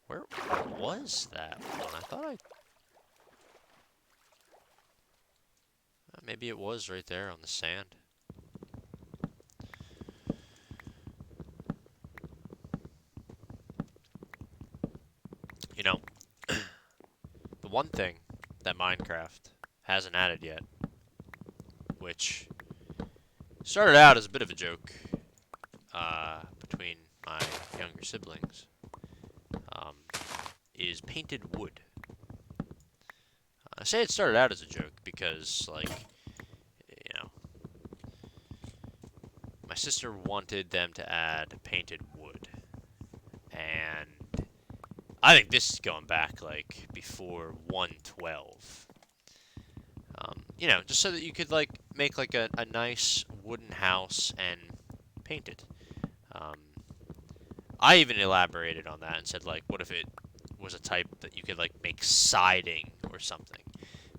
Where was that one? I thought maybe it was right there on the sand. You know, the one thing that Minecraft hasn't added yet, which started out as a bit of a joke between my younger siblings, is painted wood. I say it started out as a joke because, like, you know, my sister wanted them to add painted wood, and I think this is going back, like, before 1.12. You know, just so that you could, like, make, like, a nice wooden house and paint it. Um, I even elaborated on that and said, like, what if it was a type that you could, like, make siding or something?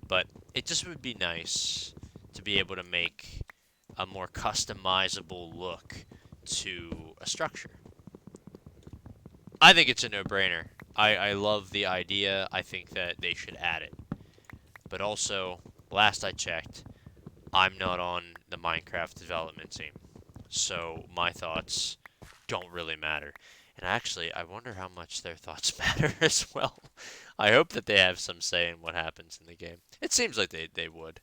But it just would be nice to be able to make a more customizable look to a structure. I think it's a no-brainer. I love the idea. I think that they should add it. But also, last I checked, I'm not on the Minecraft development team. So my thoughts don't really matter. And actually, I wonder how much their thoughts matter as well. I hope that they have some say in what happens in the game. It seems like they would.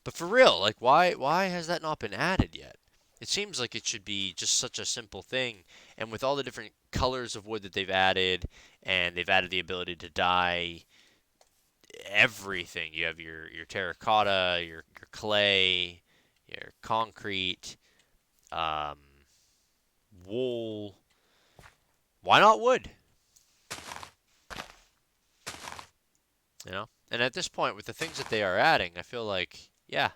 But for real, like why has that not been added yet? It seems like it should be just such a simple thing. And with all the different colors of wood that they've added, and they've added the ability to dye everything. You have your terracotta, your clay, your concrete, um, wool. Why not wood? You know? And at this point, with the things that they are adding, I feel like, yeah,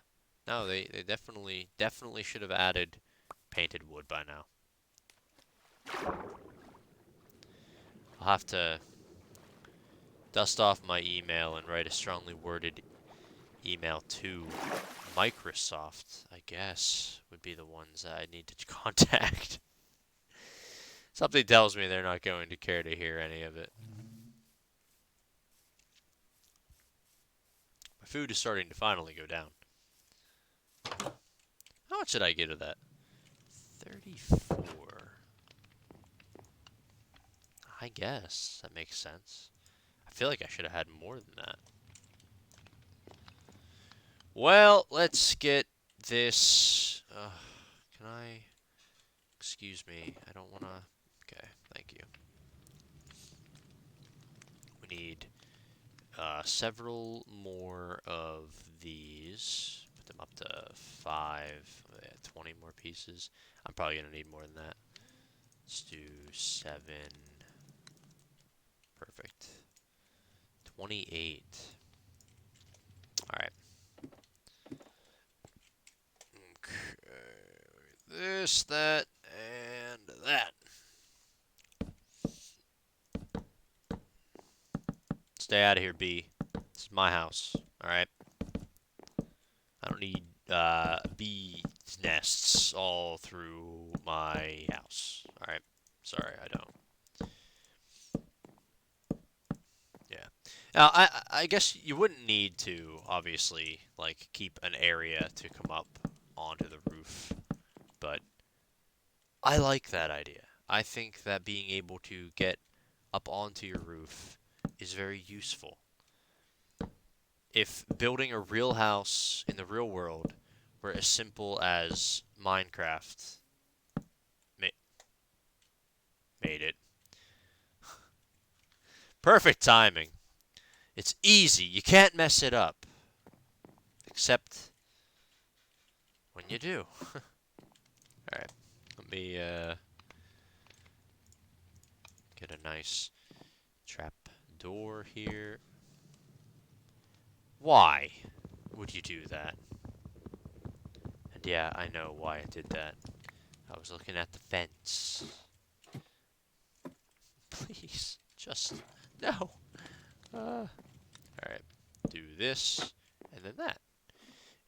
no, they definitely should have added painted wood by now. I'll have to dust off my email and write a strongly worded email to Microsoft, I guess, would be the ones that I need to contact. Something tells me they're not going to care to hear any of it. My food is starting to finally go down. How much did I get of that? 34. I guess that makes sense. I feel like I should have had more than that. Well, let's get this. Can I? Excuse me. I don't want to. Okay, thank you. We need several more of these. Put them up to 5. 20 more pieces. I'm probably going to need more than that. Let's do 7. Perfect. 28. Alright. Okay. This, that, and that. Stay out of here, B. This is my house. Alright? I don't need bee nests all through my house. Alright? Sorry, I don't. Yeah. Now, I guess you wouldn't need to, obviously, like, keep an area to come up onto the roof, but I like that idea. I think that being able to get up onto your roof is very useful. If building a real house in the real world were as simple as Minecraft made it, perfect timing. It's easy. You can't mess it up. Except when you do. Alright. Let me get a nice trap door here. Why would you do that? And yeah, I know why I did that. I was looking at the fence. Please, just no. Alright, do this, and then that.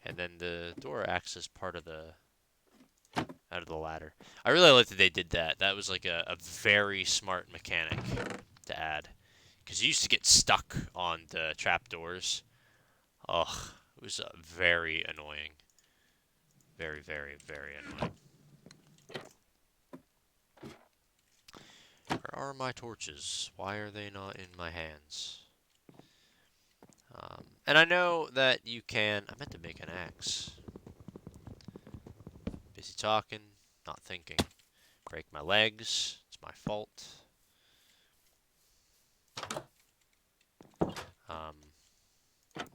And then the door acts as part of the out of the ladder. I really like that they did that. That was like a very smart mechanic to add. Because you used to get stuck on the trapdoors. Ugh, it was very annoying. Very, very, very annoying. Where are my torches? Why are they not in my hands? And I know that you can... I meant to make an axe. Busy talking, not thinking. Break my legs. It's my fault.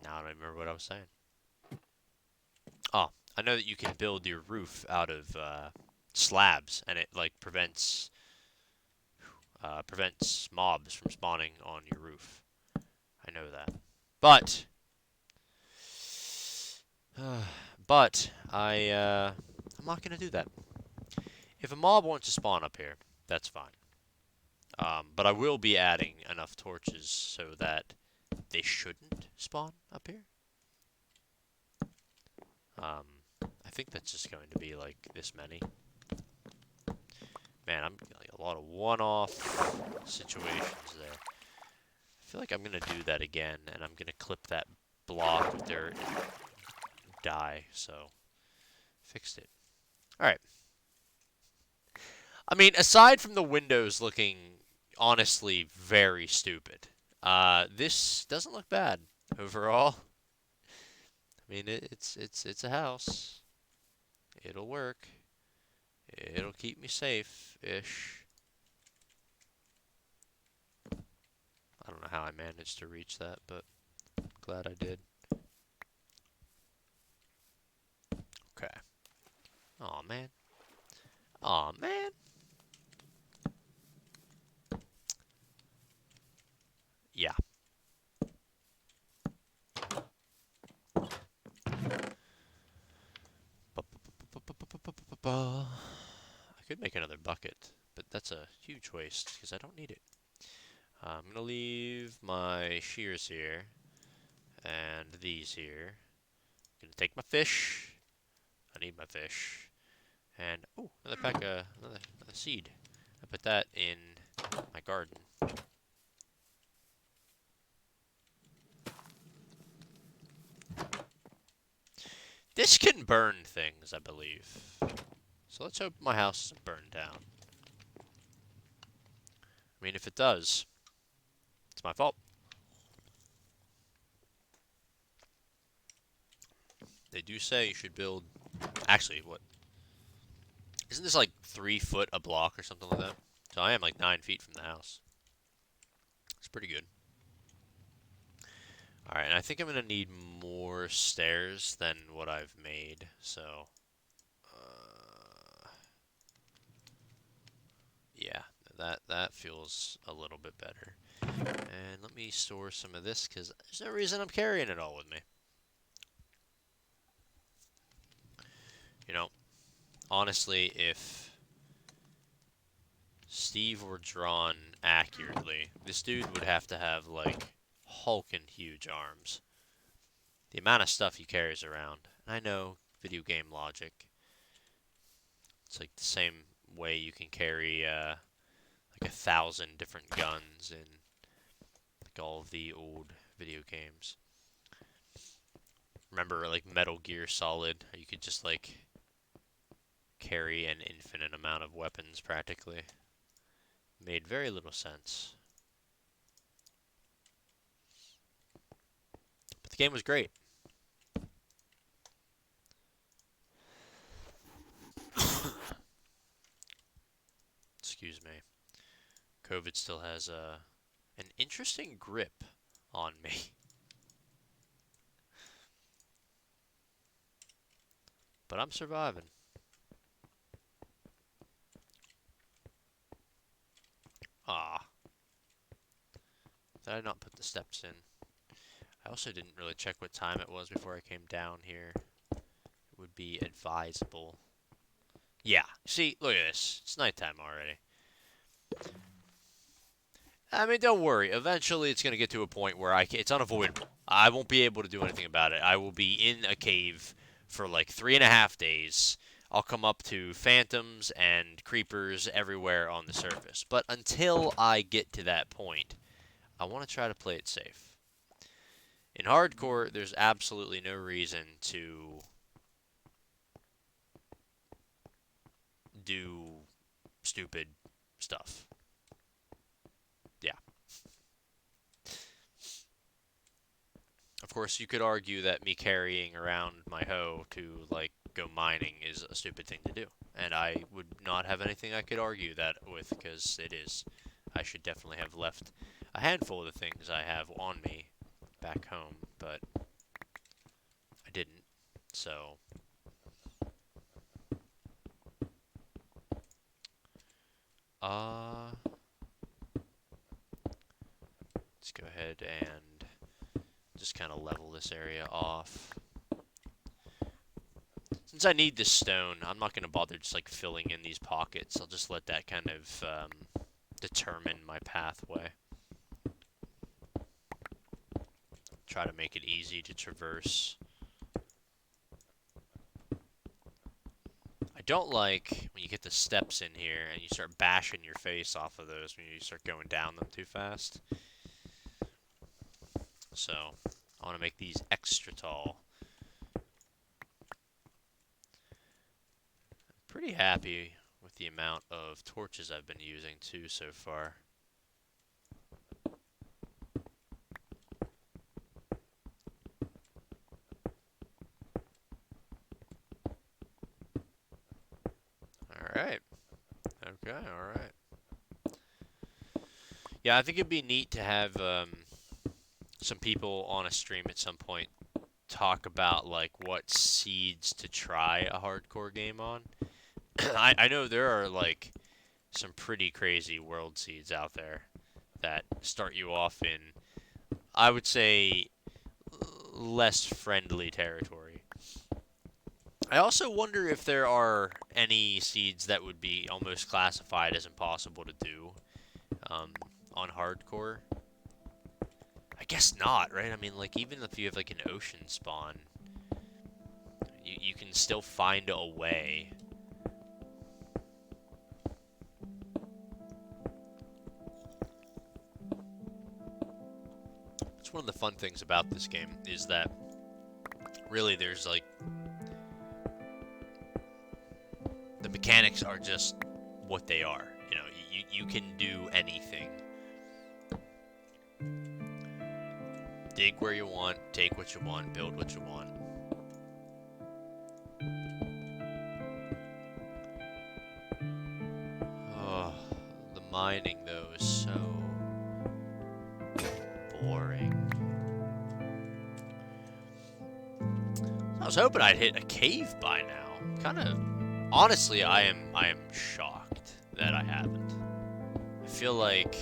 Now I don't remember what I was saying. Oh, I know that you can build your roof out of slabs, and it like prevents mobs from spawning on your roof. I know that, but But I'm not gonna do that. If a mob wants to spawn up here, that's fine. But I will be adding enough torches so that they shouldn't spawn up here. Um, I think that's just going to be like this many. Man, I'm like a lot of one-off situations there. I feel like I'm gonna do that again, and I'm gonna clip that block of dirt and die. So fixed it. All right. I mean, aside from the windows looking honestly very stupid, this doesn't look bad overall. I mean, it's a house. It'll work. It'll keep me safe-ish. I don't know how I managed to reach that, but glad I did. Okay. Aw, man. Aw, man. Yeah. I could make another bucket, but that's a huge waste because I don't need it. I'm gonna leave my shears here and these here. I'm gonna take my fish. I need my fish. And oh, another pack of another seed. I put that in my garden. This can burn things, I believe. So let's hope my house doesn't burn down. I mean, if it does, it's my fault. They do say you should build. Actually, what? Isn't this like 3 foot a block or something like that? So I am like 9 feet from the house. It's pretty good. Alright, and I think I'm going to need more stairs than what I've made, so... yeah, that feels a little bit better. And let me store some of this, because there's no reason I'm carrying it all with me. You know, honestly, if Steve were drawn accurately, this dude would have to have, like, hulking huge arms. The amount of stuff he carries around. And I know, video game logic. It's like the same way you can carry, like 1,000 different guns in like all of the old video games. Remember like Metal Gear Solid? You could just like carry an infinite amount of weapons practically. Made very little sense. But the game was great. Excuse me. COVID still has an interesting grip on me. But I'm surviving. Ah. Did I not put the steps in? I also didn't really check what time it was before I came down here. It would be advisable. Yeah, see, look at this. It's nighttime already. I mean, don't worry. Eventually, it's going to get to a point where it's unavoidable. I won't be able to do anything about it. I will be in a cave for like 3.5 days. I'll come up to phantoms and creepers everywhere on the surface. But until I get to that point, I want to try to play it safe. In hardcore, there's absolutely no reason to do stupid stuff. Yeah. Of course, you could argue that me carrying around my hoe to, like, go mining is a stupid thing to do. And I would not have anything I could argue that with, because it is. I should definitely have left a handful of the things I have on me back home, but I didn't. So, uh, let's go ahead and just kind of level this area off. Since I need this stone, I'm not going to bother just like filling in these pockets. I'll just let that kind of determine my pathway. Try to make it easy to traverse. I don't like when you get the steps in here and you start bashing your face off of those when you start going down them too fast. So, I want to make these extra tall. Pretty happy with the amount of torches I've been using too so far. Alright. Okay, alright. Yeah, I think it'd be neat to have some people on a stream at some point talk about like what seeds to try a hardcore game on. I know there are like some pretty crazy world seeds out there that start you off in, I would say, less friendly territory. I also wonder if there are any seeds that would be almost classified as impossible to do on hardcore. I guess not, right? I mean, like, even if you have, like, an ocean spawn, you can still find a way. It's one of the fun things about this game, is that really there's, like, the mechanics are just what they are. You know, you can do anything. Dig where you want, take what you want, build what you want. Oh, the mining, though, is so boring. I was hoping I'd hit a cave by now. Kind of, honestly, I am shocked that I haven't. I feel like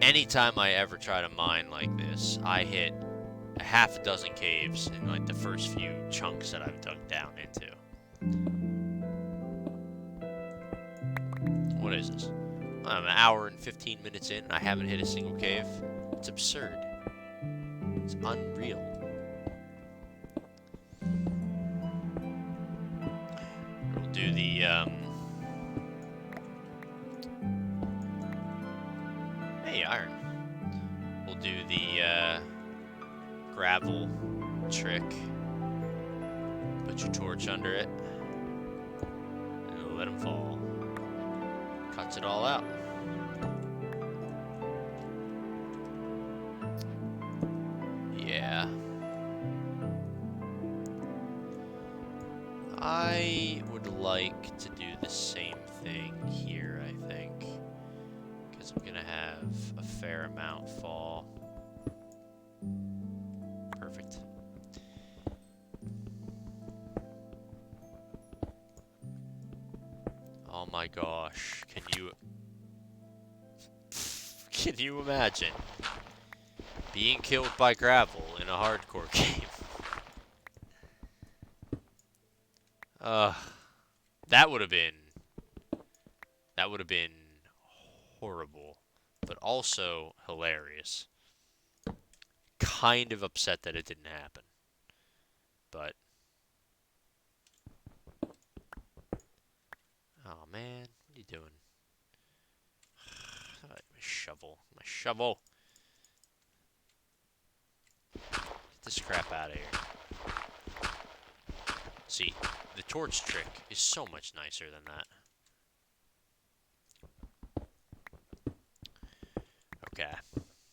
anytime I ever try to mine like this, I hit a half a dozen caves in like the first few chunks that I've dug down into. What is this? I'm an hour and 15 minutes in and I haven't hit a single cave. It's absurd. It's unreal. We'll do the hey, iron. We'll do the gravel trick. Put your torch under it. And it'll let them fall. Cuts it all out. Yeah. I would like to do the same thing here, I think. Because I'm going to have a fair amount fall. Perfect. Oh my gosh. Can you imagine being killed by gravel in a hardcore game? That would have been horrible, but also hilarious. Kind of upset that it didn't happen. But oh man, what are you doing? My shovel. My shovel. Get this crap out of here. See, the torch trick is so much nicer than that. Okay,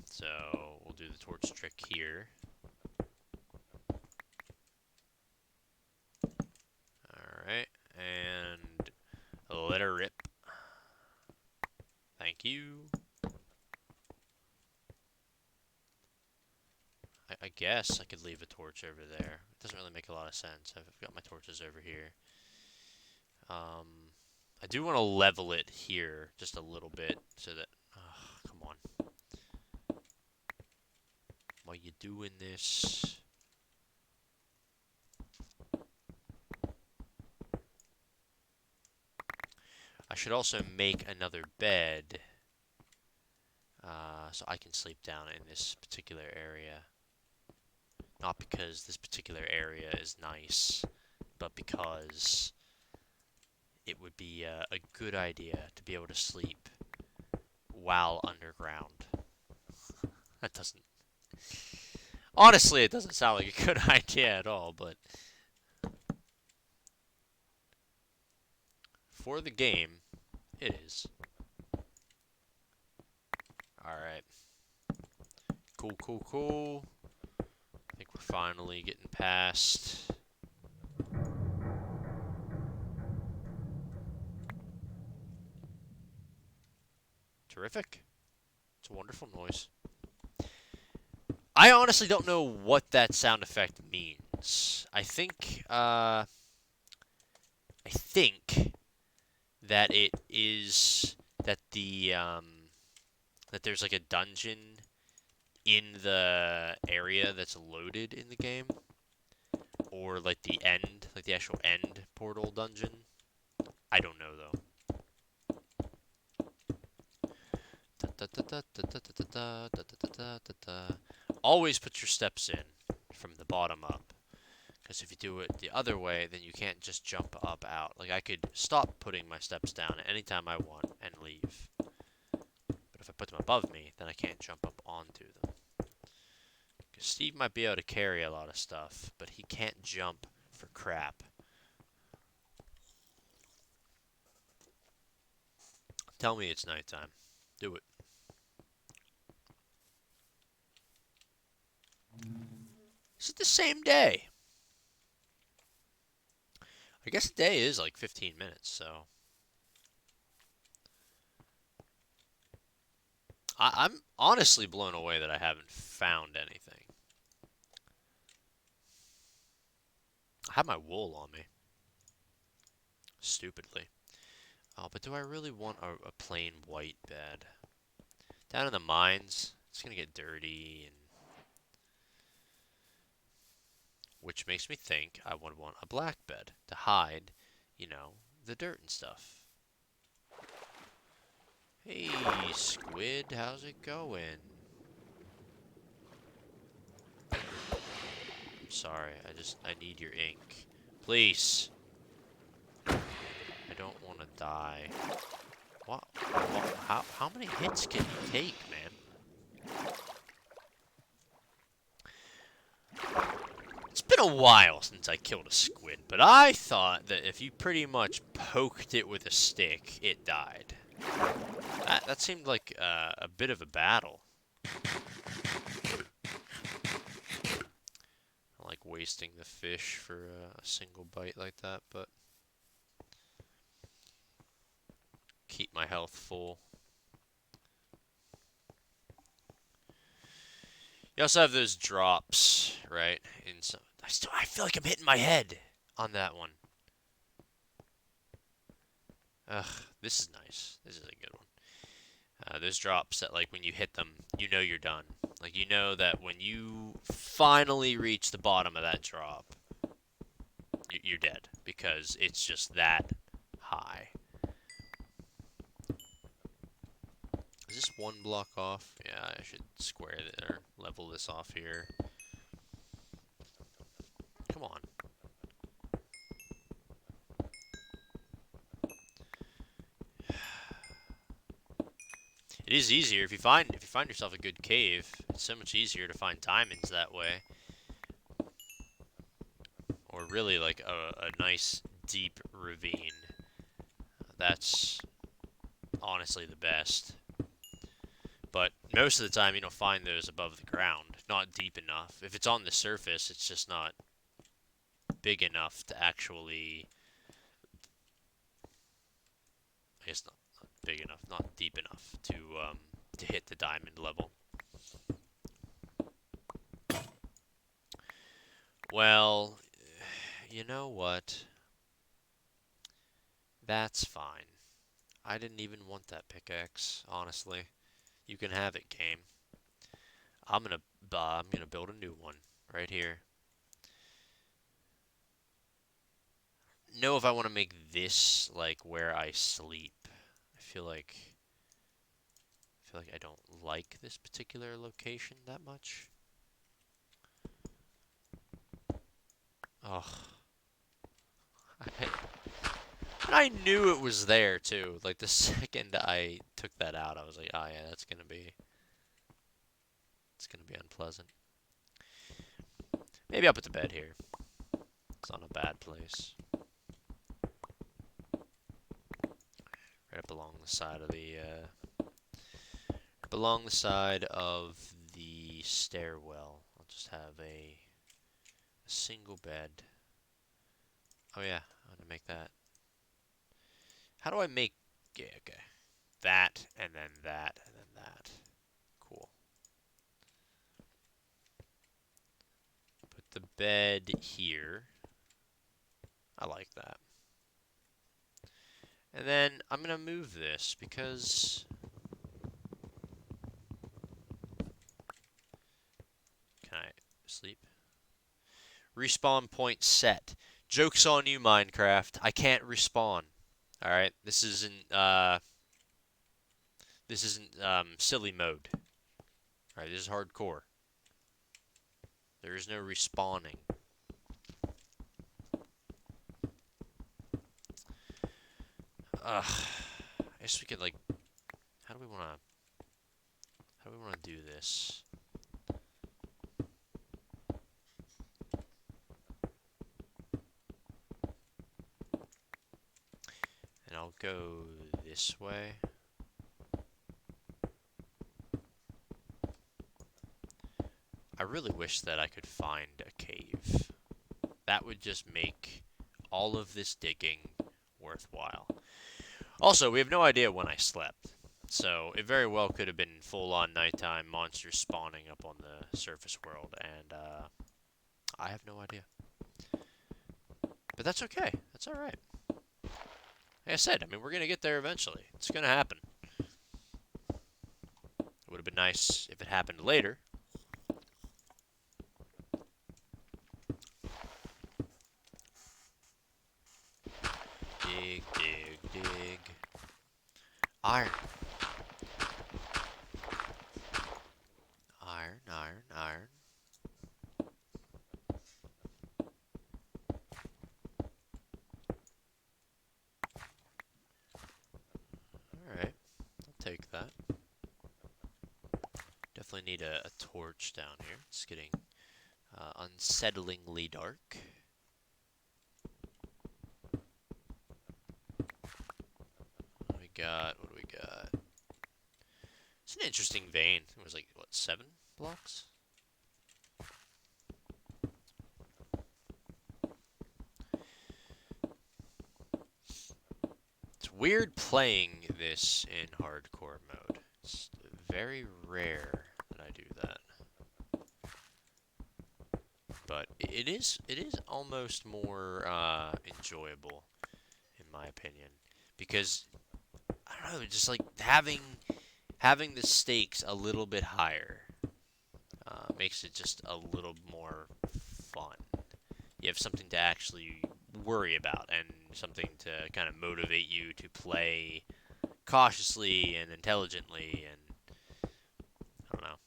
so we'll do the torch trick here. Alright, and let her rip. Thank you. I guess I could leave a torch over there. It doesn't really make a lot of sense. I've got my torches over here. I do want to level it here just a little bit so that... Oh, come on. Why you doing this? I should also make another bed so I can sleep down in this particular area. Not because this particular area is nice, but because it would be a good idea to be able to sleep while underground. That doesn't. Honestly, it doesn't sound like a good idea at all, but for the game, it is. Alright. Cool, cool, cool. I think we're finally getting past. Terrific. It's a wonderful noise. I honestly don't know what that sound effect means. I think that it is that that there's like a dungeon in the area that's loaded in the game, or like the end, like the actual end portal dungeon. I don't know though. Always put your steps in from the bottom up. Because if you do it the other way, then you can't just jump up out. Like, I could stop putting my steps down anytime I want and leave. But if I put them above me, then I can't jump up onto them. Because Steve might be able to carry a lot of stuff, but he can't jump for crap. Tell me it's nighttime. Do it. Is it the same day? I guess a day is like 15 minutes, so. I'm honestly blown away that I haven't found anything. I have my wool on me. Stupidly. Oh, but do I really want a plain white bed? Down in the mines, it's gonna get dirty, and which makes me think I would want a black bed to hide, the dirt and stuff. Hey, squid, how's it going? I'm sorry, I need your ink. Please. I don't want to die. What? How many hits can you take, man? It's been a while since I killed a squid, but I thought that if you pretty much poked it with a stick, it died. That seemed like a bit of a battle. I like wasting the fish for a single bite like that, but keep my health full. You also have those drops, right? I feel like I'm hitting my head on that one. Ugh, this is nice. This is a good one. Those drops that, like, when you hit them, you know you're done. Like, you know that when you finally reach the bottom of that drop, you're dead. Because it's just that high. Is this one block off? Yeah, I should square it or level this off here. Come on. It is easier if you find yourself a good cave. It's so much easier to find diamonds that way, or really like a nice deep ravine. That's honestly the best. But most of the time, you don't find those above the ground, not deep enough. If it's on the surface, it's just not big enough to actually. I guess not big enough, not deep enough to hit the diamond level. Well, you know what? That's fine. I didn't even want that pickaxe, honestly. You can have it, game. I'm gonna build a new one right here. know if I want to make this like where I sleep. I feel like I don't like this particular location that much. Oh, I knew it was there too. Like the second I took that out, I was like, oh yeah, it's gonna be unpleasant. Maybe I'll put the bed here. It's not a bad place. Right up along the side of the stairwell. I'll just have a single bed. Oh yeah, I'm gonna make that. How do I make? Yeah, okay. That and then that and then that. Cool. Put the bed here. I like that. And then I'm gonna move this because can I sleep? Respawn point set. Joke's on you, Minecraft. I can't respawn. All right, this isn't silly mode. All right, this is hardcore. There is no respawning. Ugh. I guess we could like. How do we wanna? How do we wanna do this? And I'll go this way. I really wish that I could find a cave. That would just make all of this digging worthwhile. Also, we have no idea when I slept. So, it very well could have been full-on nighttime monsters spawning up on the surface world, and I have no idea. But that's okay. That's alright. Like I said, I mean, we're going to get there eventually. It's going to happen. It would have been nice if it happened later. Dig, dig, dig. Iron. Iron, iron, iron. Alright, I'll take that. Definitely need a torch down here. It's getting unsettlingly dark. What do we got? It's an interesting vein. It was like, what, 7 blocks? It's weird playing this in hardcore mode. It's very rare that I do that. But it is almost more enjoyable, in my opinion. Because, I don't know, just like having the stakes a little bit higher makes it just a little more fun. You have something to actually worry about and something to kind of motivate you to play cautiously and intelligently. And I don't know,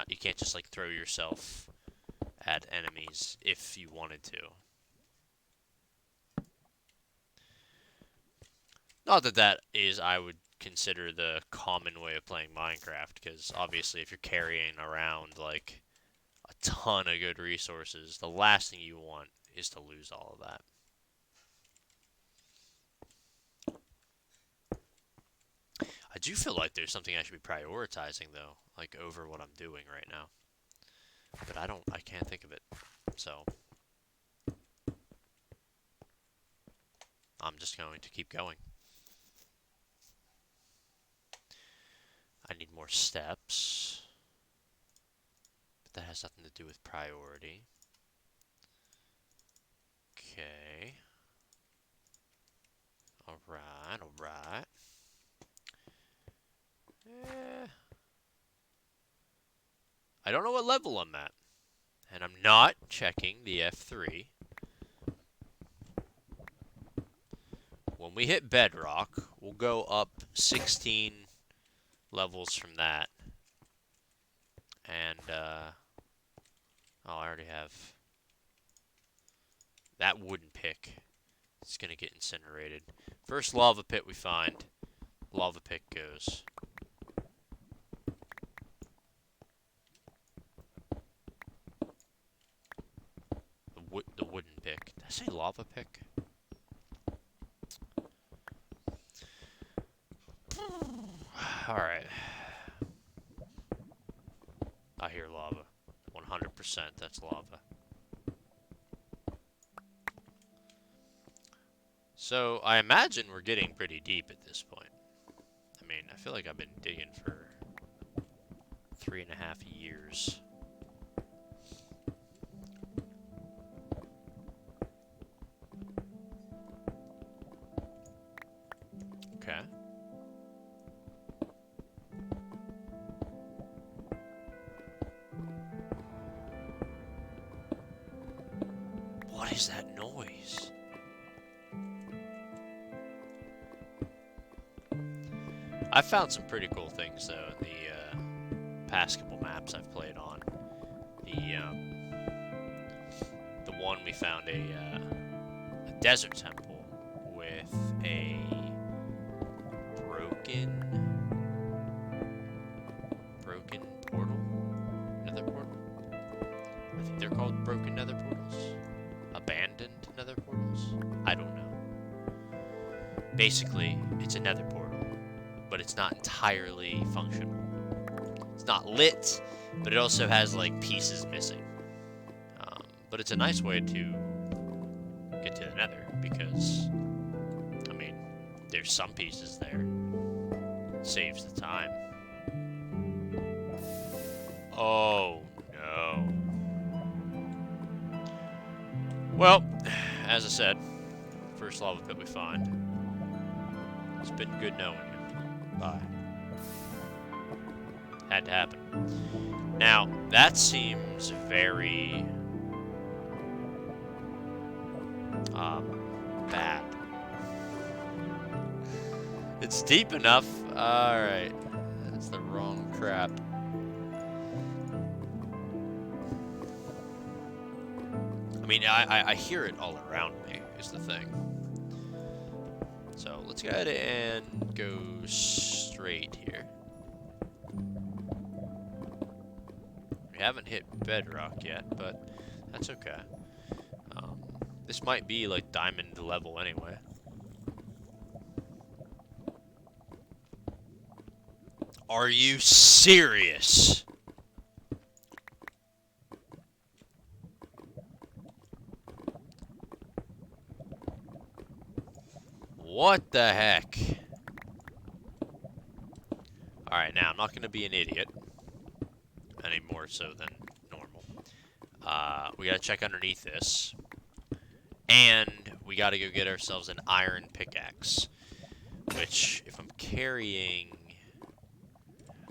you can't just like throw yourself at enemies if you wanted to. Not that that is, I would consider the common way of playing Minecraft, because obviously if you're carrying around like a ton of good resources, the last thing you want is to lose all of that. I do feel like there's something I should be prioritizing though, like over what I'm doing right now. But I can't think of it. So I'm just going to keep going. I need more steps. But that has nothing to do with priority. Okay. Alright, alright. I don't know what level I'm at. And I'm not checking the F3. we hit bedrock, we'll go up 16 levels from that. And, oh, I already have that wooden pick. It's gonna get incinerated. First lava pit we find, lava pick goes. The wooden pick. Did I say lava pick? Alright. I hear lava. 100% that's lava. So, I imagine we're getting pretty deep at this point. I mean, I feel like I've been digging for 3.5 years. Okay. What is that noise? I've found some pretty cool things though in the past couple maps I've played on. The one we found a desert temple with a broken portal, nether portal. I think they're called broken nether portals, abandoned nether portals. I don't know. Basically, it's a nether portal, but it's not entirely functional. It's not lit, but it also has like pieces missing. But it's a nice way to get to the nether because, I mean, there's some pieces there. It saves the time. Oh no. Well, as I said, first lava pit we find. It's been good knowing you. Bye. Had to happen. Now, that seems very bad. It's deep enough. Alright. That's the wrong crap. I mean, I hear it all around me, is the thing. So, let's go ahead and go straight here. We haven't hit bedrock yet, but that's okay. This might be like diamond level anyway. Are you serious? What the heck? Alright, now I'm not going to be an idiot. Any more so than normal. We gotta check underneath this. And we gotta go get ourselves an iron pickaxe. Which, if I'm carrying...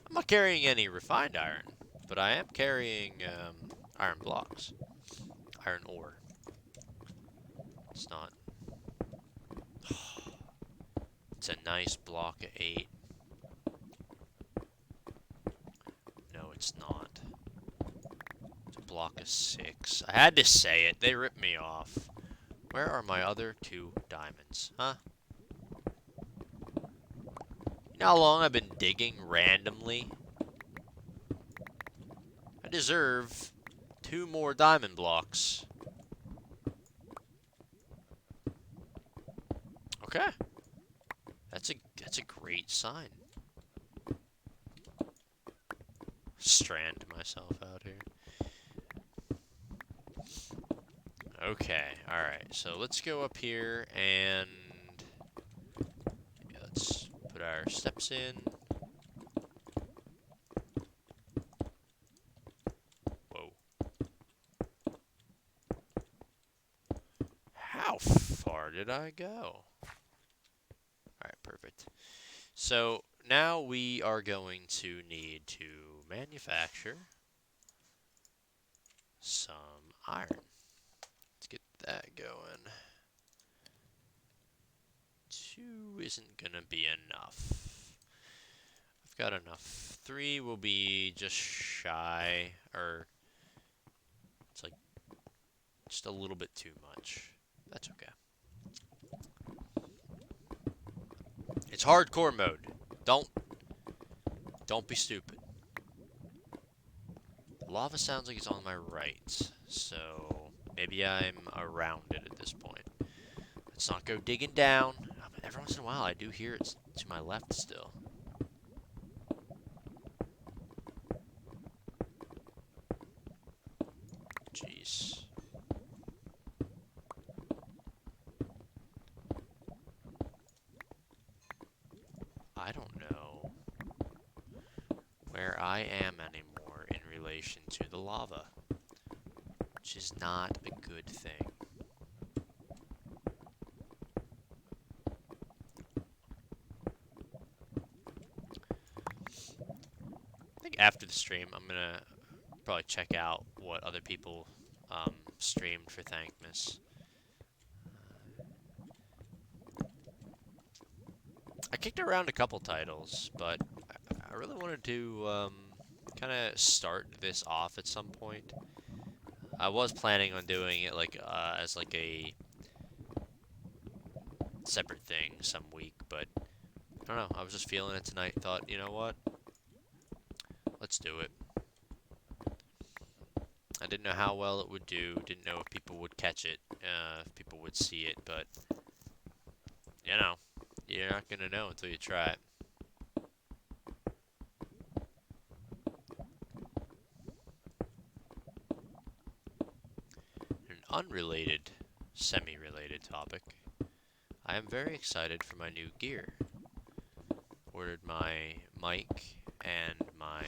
I'm not carrying any refined iron. But I am carrying iron blocks. Iron ore. It's not... It's a nice block of 8. No, it's not. It's a block of 6. I had to say it. They ripped me off. Where are my other 2 diamonds? Huh? You know how long I've been digging randomly? I deserve 2 more diamond blocks. Okay. That's a great sign. Strand myself out here. Okay, alright, so let's go up here and let's put our steps in. Whoa. How far did I go? Alright, perfect. So now we are going to need to manufacture some iron. Let's get that going. 2 isn't gonna be enough. I've got enough. 3 will be just shy, or it's like just a little bit too much. That's okay. It's hardcore mode. Don't be stupid. The lava sounds like it's on my right, so maybe I'm around it at this point. Let's not go digging down. But every once in a while, I do hear it to my left still. Jeez. I don't know where I am anymore in relation to the lava, which is not a good thing. I think after the stream, I'm gonna probably check out what other people streamed for Thankmas. I kicked around a couple titles, but I really wanted to kind of start this off at some point. I was planning on doing it like as like a separate thing some week, but I don't know. I was just feeling it tonight. Thought, you know what? Let's do it. I didn't know how well it would do. Didn't know if people would catch it, if people would see it, but you know, you're not gonna know until you try it. An unrelated, semi-related topic. I am very excited for my new gear. Ordered my mic and my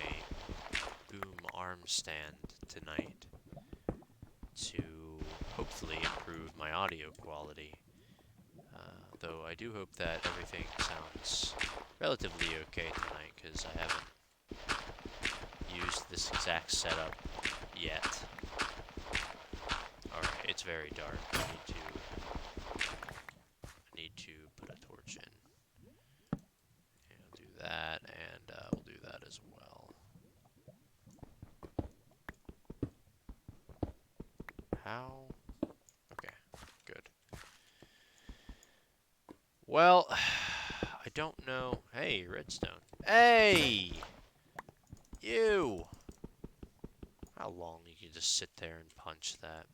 boom arm stand tonight to hopefully improve my audio quality. Though I do hope that everything sounds relatively okay tonight, because I haven't used this exact setup yet. Alright, it's very dark. I need to put a torch in. And I'll do that, and we'll do that as well. How? Okay, good. Well, I don't know. Hey, redstone. Hey! You! How long you can just sit there and punch that?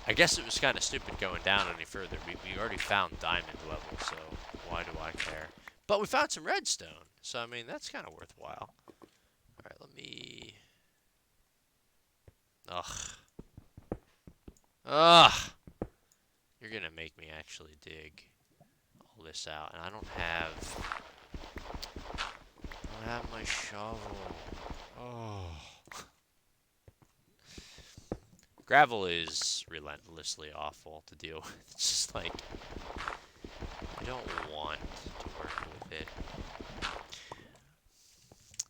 I guess it was kind of stupid going down any further. We already found diamond level, so why do I care? But we found some redstone, so I mean, that's kind of worthwhile. Alright, let me... Ugh. Ugh! You're gonna make me actually dig all this out, and I don't have my shovel. Oh. Gravel is relentlessly awful to deal with. It's just like, I don't want to work with it.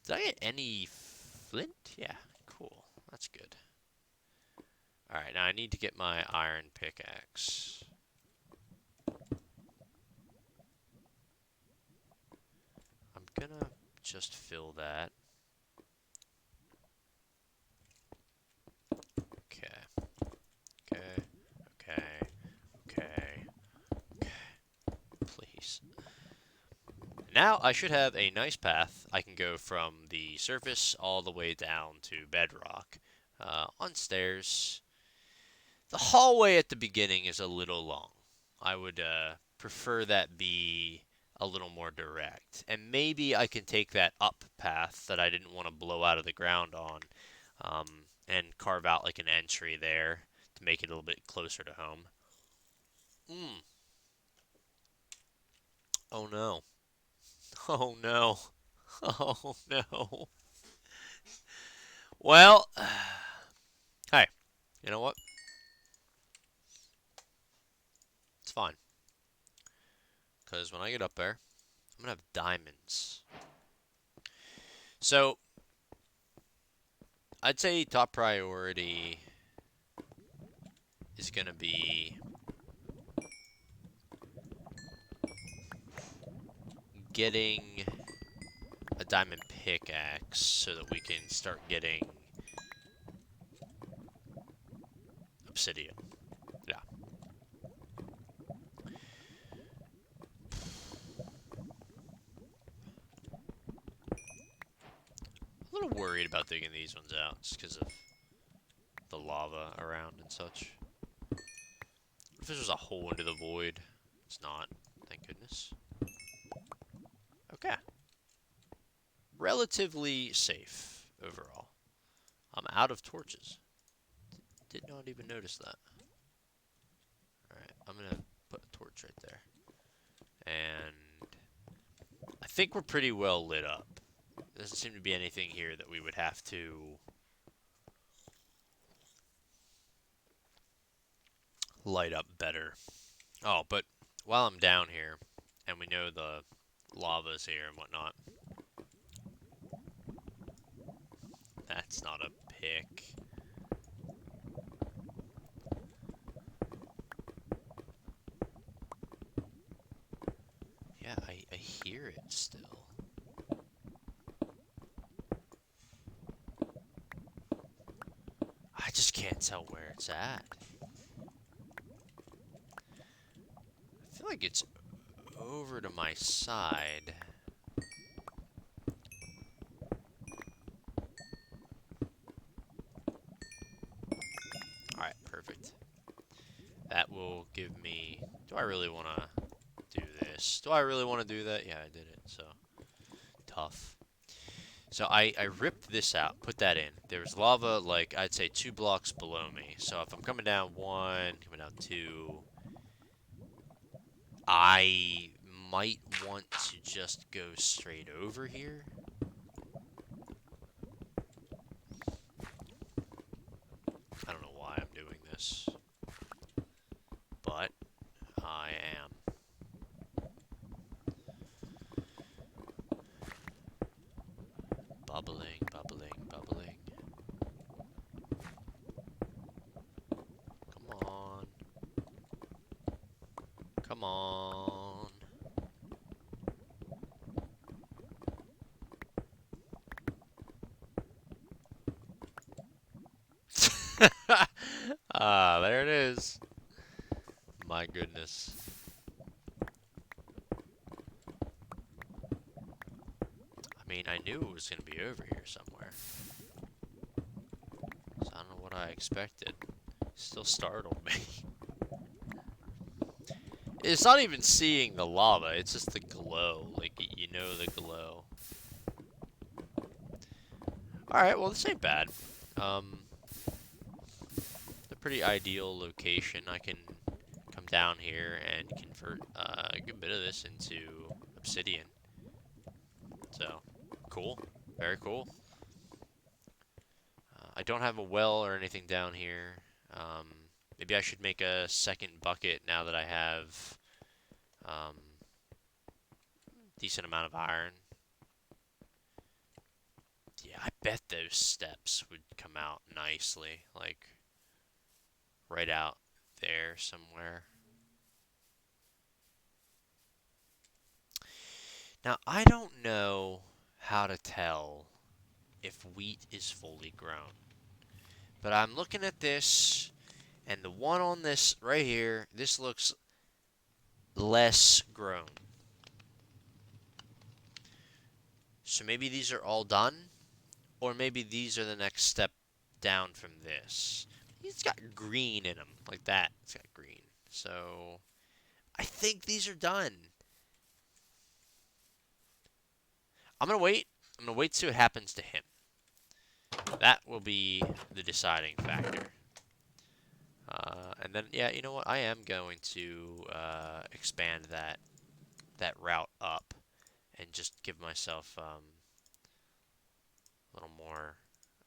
Did I get any flint? Yeah, cool. That's good. Alright, now I need to get my iron pickaxe. I'm gonna just fill that. Okay. Okay. Okay. Okay. Okay. Please. Now I should have a nice path. I can go from the surface all the way down to bedrock. On stairs. The hallway at the beginning is a little long. I would prefer that be a little more direct. And maybe I can take that up path that I didn't want to blow out of the ground on and carve out like an entry there to make it a little bit closer to home. Oh no. Oh no. Oh no. Well, hey, you know what? It's fine. Because when I get up there, I'm going to have diamonds. So, I'd say top priority is going to be getting a diamond pickaxe so that we can start getting obsidian. Yeah. A little worried about digging these ones out just because of the lava around and such. What if this was a hole into the void? It's not. Thank goodness. Okay. Relatively safe overall. I'm out of torches. Did not even notice that. Alright, I'm gonna put a torch right there. And I think we're pretty well lit up. There doesn't seem to be anything here that we would have to light up better. Oh, but while I'm down here, and we know the lava's here and whatnot, that's not a pick. Yeah, I hear it still. I just can't tell where it's at. I feel like it's over to my side. Alright, perfect. That will give me... Do I really want to do this? Do I really want to do that? Yeah, I did it, so... Tough. So I ripped this out, put that in. There's lava, like, I'd say 2 blocks below me. So if I'm coming down 1, coming down 2... I might want to just go straight over here. I don't know why I'm doing this, but I am. Bubbling, bubbling, bubbling. Come on. Come on. Ah, there it is. My goodness. I mean, I knew it was going to be over here somewhere. So I don't know what I expected. Still startled me. It's not even seeing the lava, it's just the glow. Like, you know the glow. Alright, well, this ain't bad. A pretty ideal location. I can come down here and convert a good bit of this into obsidian. So, cool. Very cool. I don't have a well or anything down here. Maybe I should make a second bucket now that I have decent amount of iron. Yeah, I bet those steps would come out nicely, like right out there somewhere. Now, I don't know how to tell if wheat is fully grown, but I'm looking at this, and the one on this right here, this looks less grown. So maybe these are all done, or maybe these are the next step down from this. It's got green in them, like that. It's got green. So I think these are done. I'm gonna wait. I'm gonna wait to see what happens to him. That will be the deciding factor. And then, yeah, you know what? I am going to expand that route up and just give myself a little more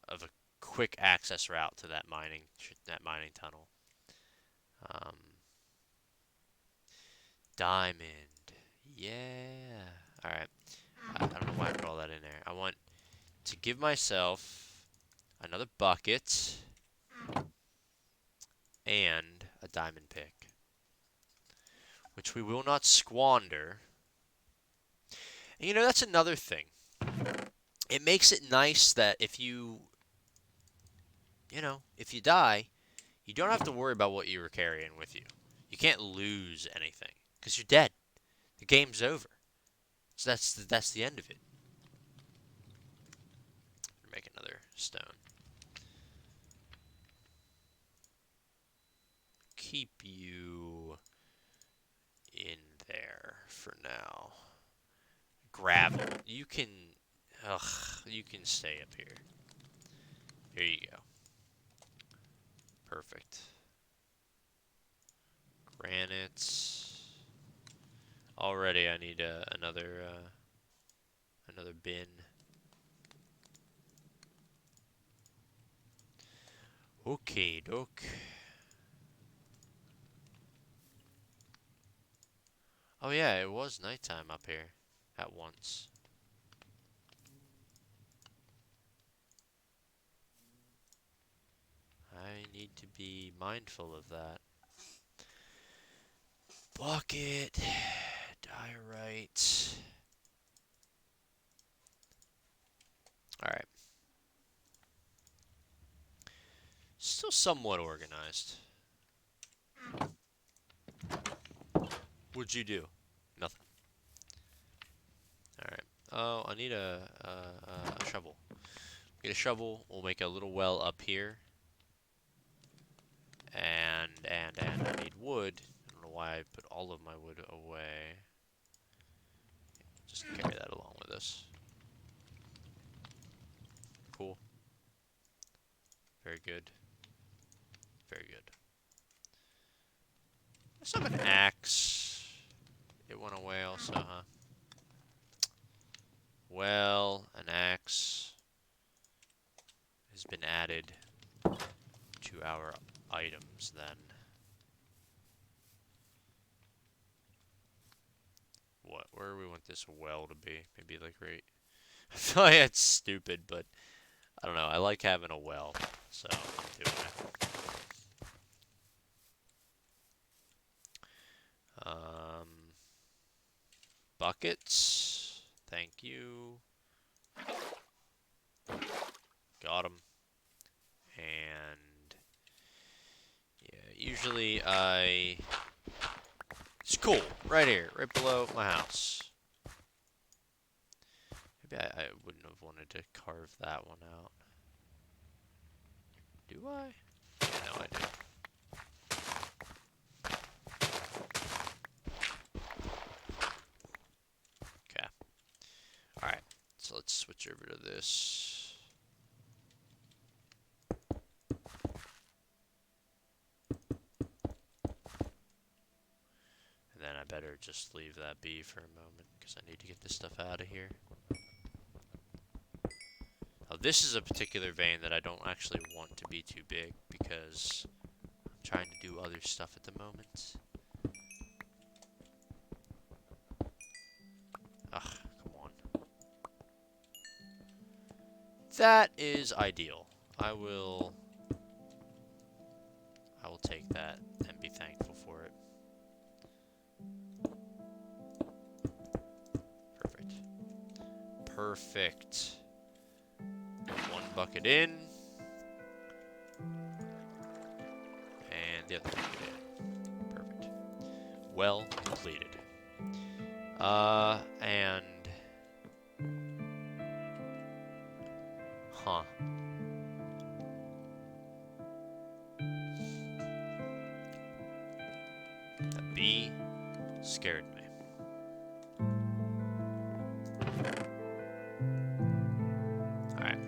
of a quick access route to that mining tunnel. Um, Diamond, yeah. All right. I don't know why I put all that in there. I want to give myself another bucket and a diamond pick, which we will not squander. And, you know, that's another thing. It makes it nice that if you if you die, you don't have to worry about what you were carrying with you. You can't lose anything because you're dead. The game's over. So that's the end of it. Make another stone. Keep you in there for now. Gravel. You can stay up here. Here you go. Perfect. Granites. Already I need another bin. Okay, doke. Oh yeah, it was nighttime up here at once. I need to be mindful of that. Bucket. Diorite. Alright. Still somewhat organized. What'd you do? Nothing. Alright. Oh, I need a shovel. Get a shovel. We'll make a little well up here. And I need wood. I don't know why I put all of my wood away. Just carry that along with us. Cool. Very good. Very good. Let's have an axe. It went away also, huh? Well, an axe has been added to our items then. What? Where do we want this well to be? Maybe like right... I feel like that's stupid, but I don't know. I like having a well, so I'm doing it. Buckets. Thank you. Got them. And yeah, usually it's cool right here, right below my house. Maybe I wouldn't have wanted to carve that one out. Do I? Yeah, no, I do. Okay. Alright, so let's switch over to this. And then I better just leave that be for a moment, because I need to get this stuff out of here. Oh, this is a particular vein that I don't actually want to be too big, because I'm trying to do other stuff at the moment. Ugh, come on. That is ideal. I will take that and be thankful for it. Perfect. Perfect. One bucket in. And the other bucket in. Perfect. Well completed. And... Huh. That bee scared me. Alright.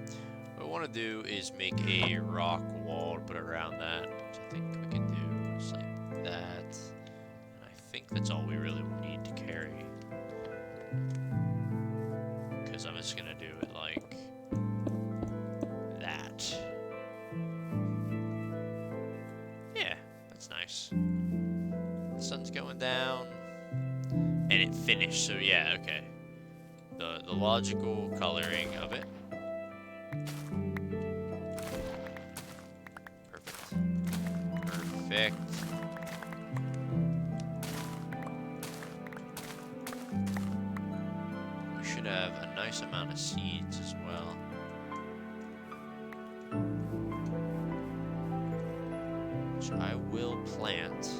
What I want to do is make a rock wall to put around that, which I think we can do just like that. And I think that's all we really need to carry. Because I'm just going to do it like that. Yeah, that's nice. The sun's going down. And it finished, so yeah, okay. The logical coloring of it. Perfect. Perfect. should have a nice amount of seeds as well. Which I will plant.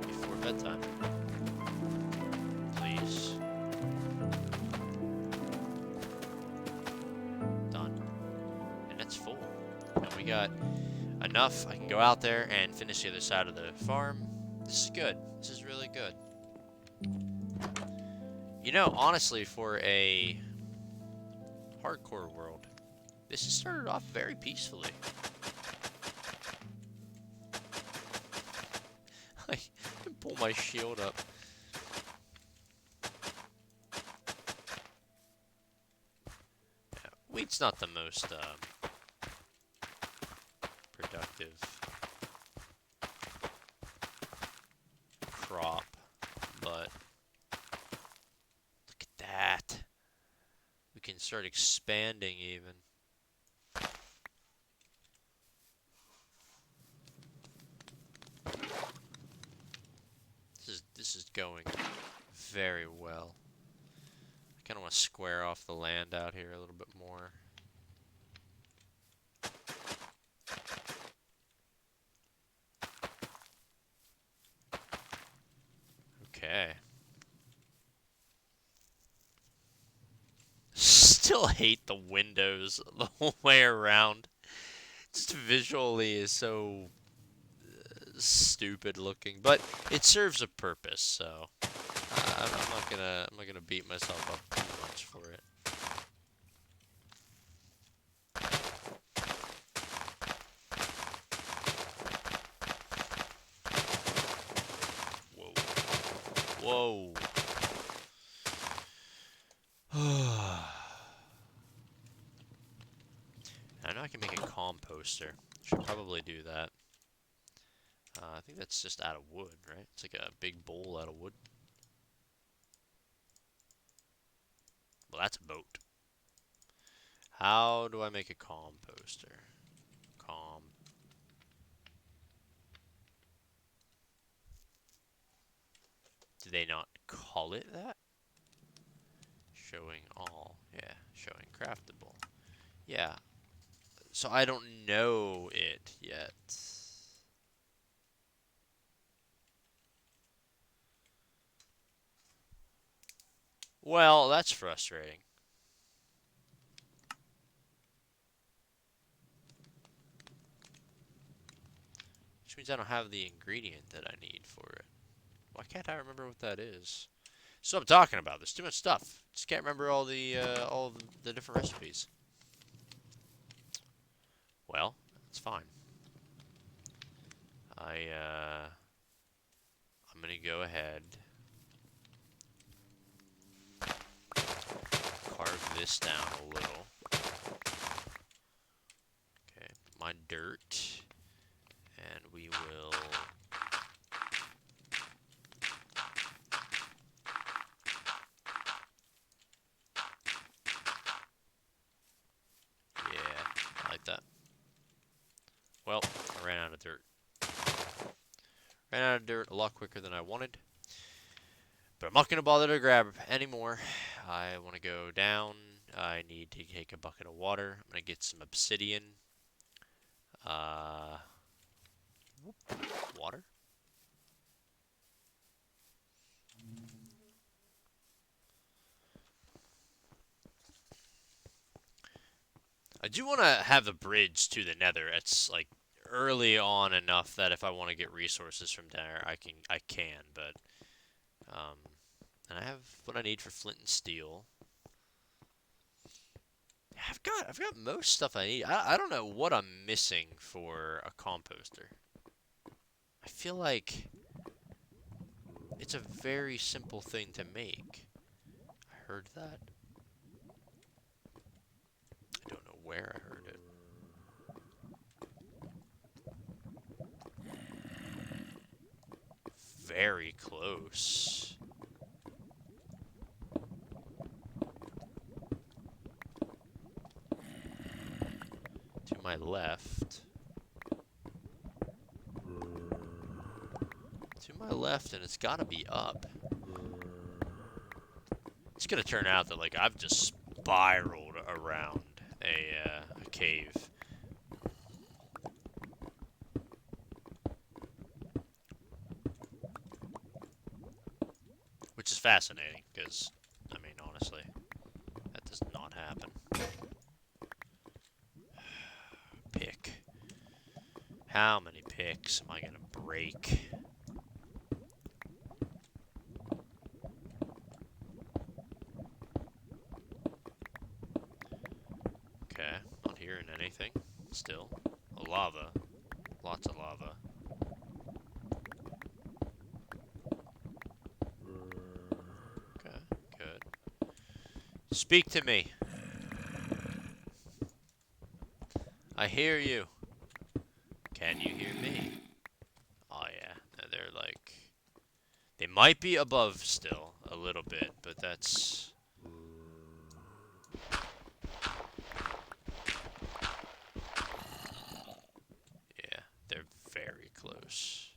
Before bedtime. Please. Done. And it's full. And we got enough. I can go out there and finish the other side of the farm. This is good. This is really good. You know, honestly, for a hardcore world, this has started off very peacefully. I can pull my shield up. Yeah, wheat's not the most productive crop, but look at that. We can start expanding even. This is going very well. I kind of want to square off the land out here a little bit more. Okay. Still hate the windows the whole way around. Just visually is so stupid looking, but it serves a purpose, so I'm not gonna beat myself up too much for it. Whoa. I know I can make a composter. Should probably do that. I think that's just out of wood, right? It's like a big bowl out of wood. Well, that's a boat. How do I make a composter? Do they not call it that? Showing all. Yeah, showing craftable. Yeah. So I don't know it yet. Well, that's frustrating. Which means I don't have the ingredient that I need for it. Why can't I remember what that is? So I'm talking about. There's too much stuff. Just can't remember all the different recipes. Well, that's fine. I'm gonna go ahead, carve this down a little. Okay, my dirt, and we will. Yeah, I like that. Well, I ran out of dirt. Ran out of dirt a lot quicker than I wanted. But I'm not going to bother to grab anymore. I want to go down. I need to take a bucket of water. I'm going to get some obsidian. Water? I do want to have a bridge to the nether. It's like early on enough that if I want to get resources from there, I can, but and I have what I need for flint and steel. I've got most stuff I need. I don't know what I'm missing for a composter. I feel like it's a very simple thing to make. I heard that. I don't know where I heard it. Very close. To my left. my left, and it's gotta be up. It's gonna turn out that, like, I've just spiraled around a cave. Which is fascinating, because, I mean, honestly, that does not happen. Pick. How many picks am I gonna break? Okay, not hearing anything. Still. Lava. Lots of lava. Okay, good. Speak to me. I hear you. Can you hear me? Oh yeah, they're like... They might be above still, a little bit, but that's... Yeah, they're very close.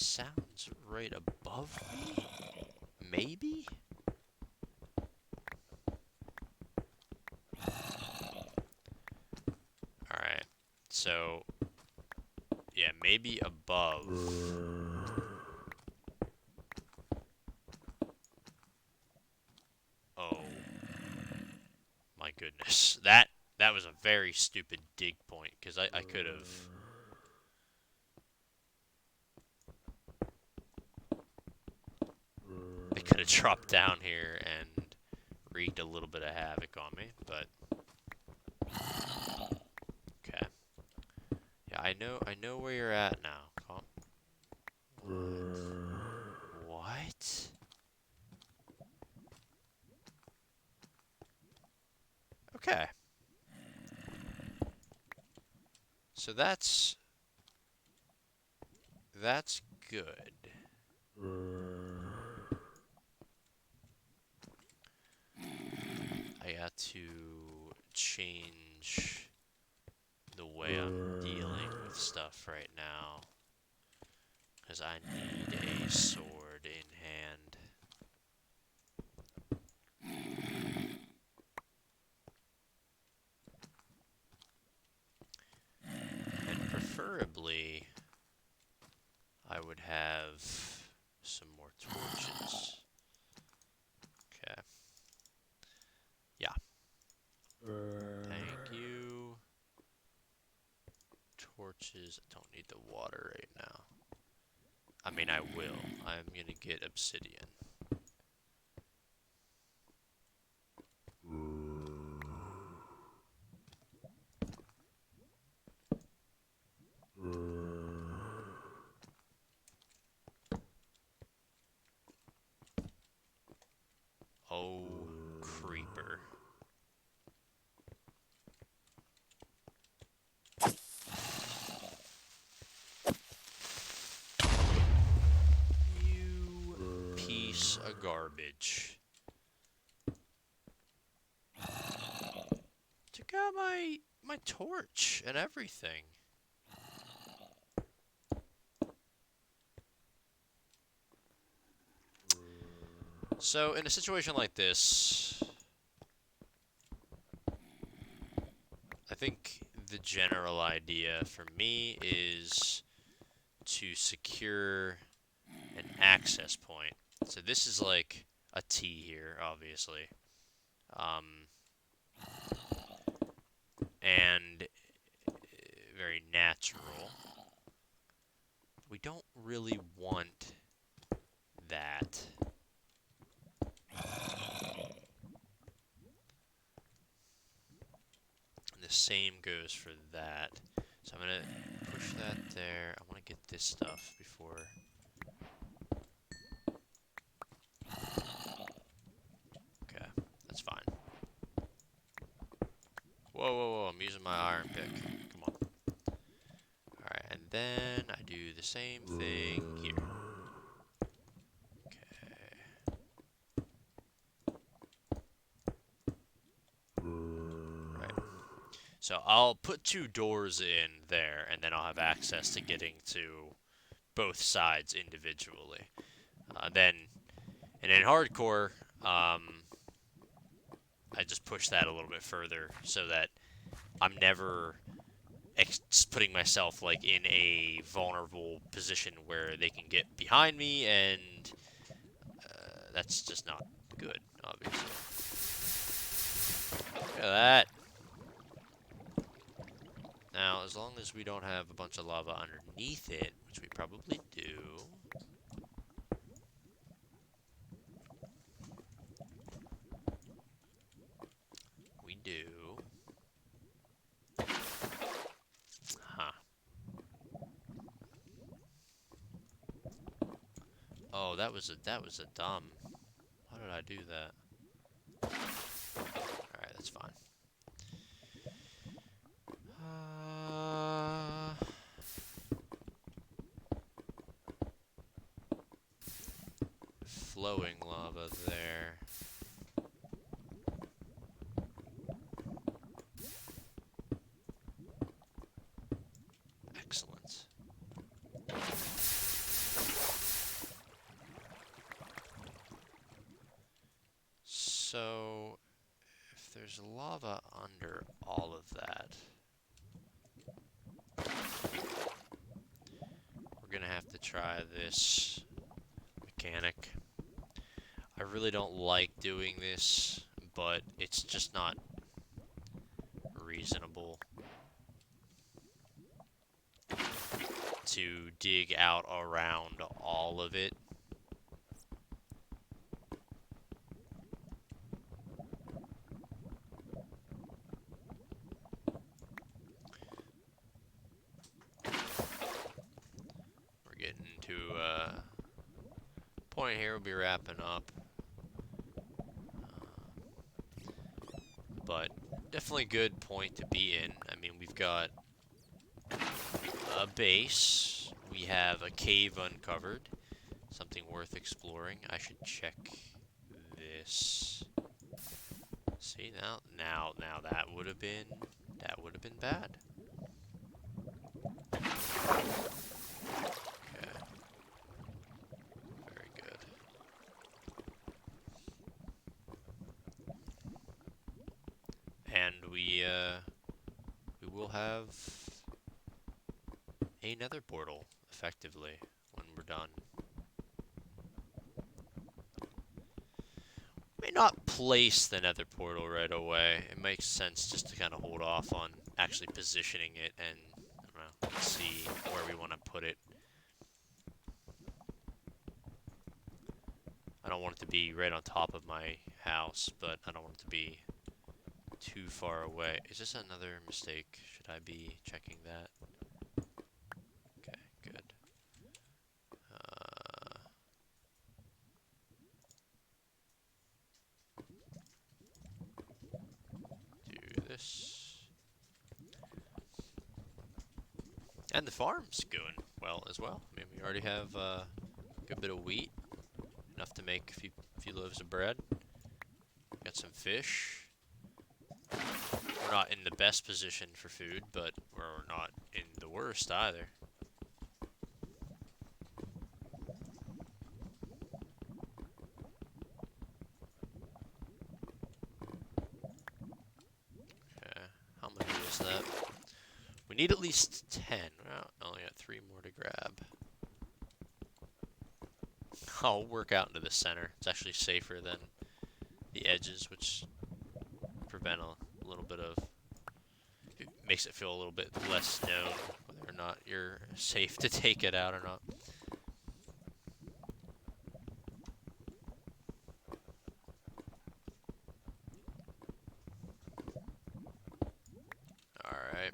Sounds right above me? Maybe? Alright, so... Yeah, maybe above. Oh. My goodness. That was a very stupid dig point, because I could have... They could have dropped down here and wreaked a little bit of havoc on me, but... Okay. Yeah, I know where you're at now. What? Okay. So that's good. I got to change the way I'm dealing with stuff right now, because I need a sword in hand. And preferably, I would have some more torches. Okay. Yeah. Thank you. Torches. I don't need the water right now. I mean, I will. I'm gonna get obsidian. Oh, creeper. You piece of garbage. Took out my torch and everything. So, in a situation like this, I think the general idea for me is to secure an access point. So this is like a T here, obviously. And very natural. We don't really want that. And the same goes for that. So I'm going to push that there. I want to get this stuff before... Okay, that's fine. Whoa, whoa, whoa, I'm using my iron pick. Come on. Alright, and then I do the same thing here. Okay. Right. So I'll put 2 doors in there, and then I'll have access to getting to both sides individually. And in hardcore, I just push that a little bit further so that I'm never putting myself like in a vulnerable position where they can get behind me, and that's just not good, obviously. Look at that. Now, as long as we don't have a bunch of lava underneath it, which we probably do. We do. Huh. Oh, that was a dumb. Why did I do that? Alright, that's fine. Flowing lava there. Excellent. So, if there's lava under all of that, we're gonna have to try this mechanic. I really don't like doing this, but it's just not reasonable to dig out around all of it. We're getting to a point here, we'll be wrapping up. But definitely a good point to be in. I mean, we've got a base. We have a cave uncovered. Something worth exploring. I should check this. See, now that would have been bad. Okay. Very good. And we will have a nether portal, effectively, when we're done. May not place the nether portal right away. It makes sense just to kind of hold off on actually positioning it and, I don't know, see where we want to put it. I don't want it to be right on top of my house, but I don't want it to be too far away. Is this another mistake? Should I be checking that? Okay, good. Do this. And the farm's going well as well. I mean, we already have a good bit of wheat, enough to make a few loaves of bread. Got some fish. We're not in the best position for food, but we're not in the worst either. Okay, how many is that? We need at least 10. Well, I only got 3 more to grab. I'll work out into the center. It's actually safer than the edges, which prevent a little bit of... It makes it feel a little bit less known whether or not you're safe to take it out or not. Alright.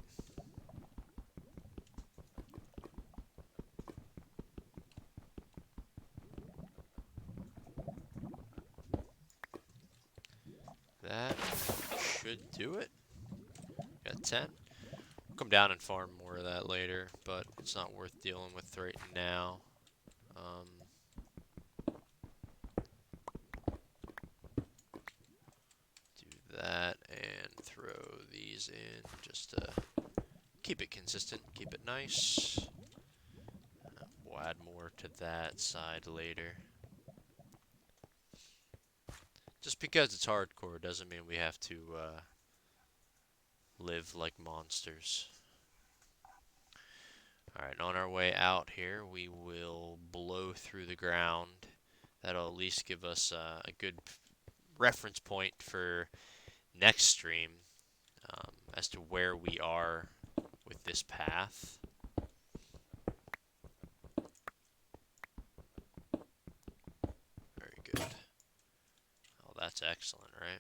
That should do it. Got 10. come down and farm more of that later, but it's not worth dealing with right now. Do that and throw these in just to keep it consistent, keep it nice. We'll add more to that side later. Just because it's hardcore doesn't mean we have to live like monsters. Alright, on our way out here, we will blow through the ground. That'll at least give us a good reference point for next stream as to where we are with this path. Very good. Oh, that's excellent, right?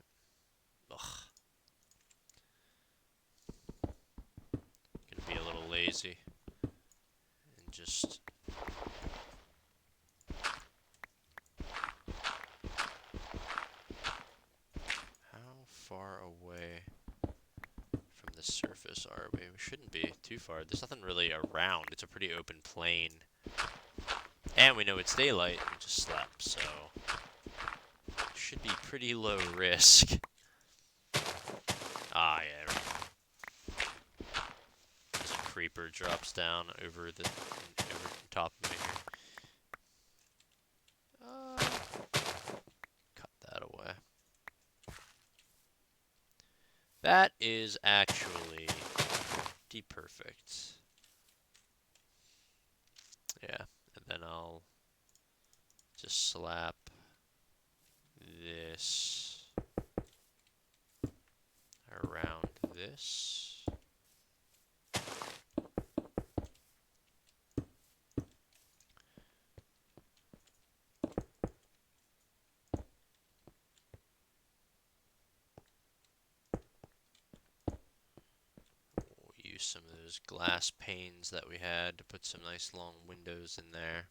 Ugh. Gonna be a little lazy and just how far away from the surface are we? We shouldn't be too far. There's nothing really around. It's a pretty open plain. And we know it's daylight. We just slept, so should be pretty low risk. Ah, yeah. There's a creeper drops down over the top of me here. Cut that away. That is actually pretty perfect. Yeah, and then I'll just slap this around this. We'll use some of those glass panes that we had to put some nice long windows in there.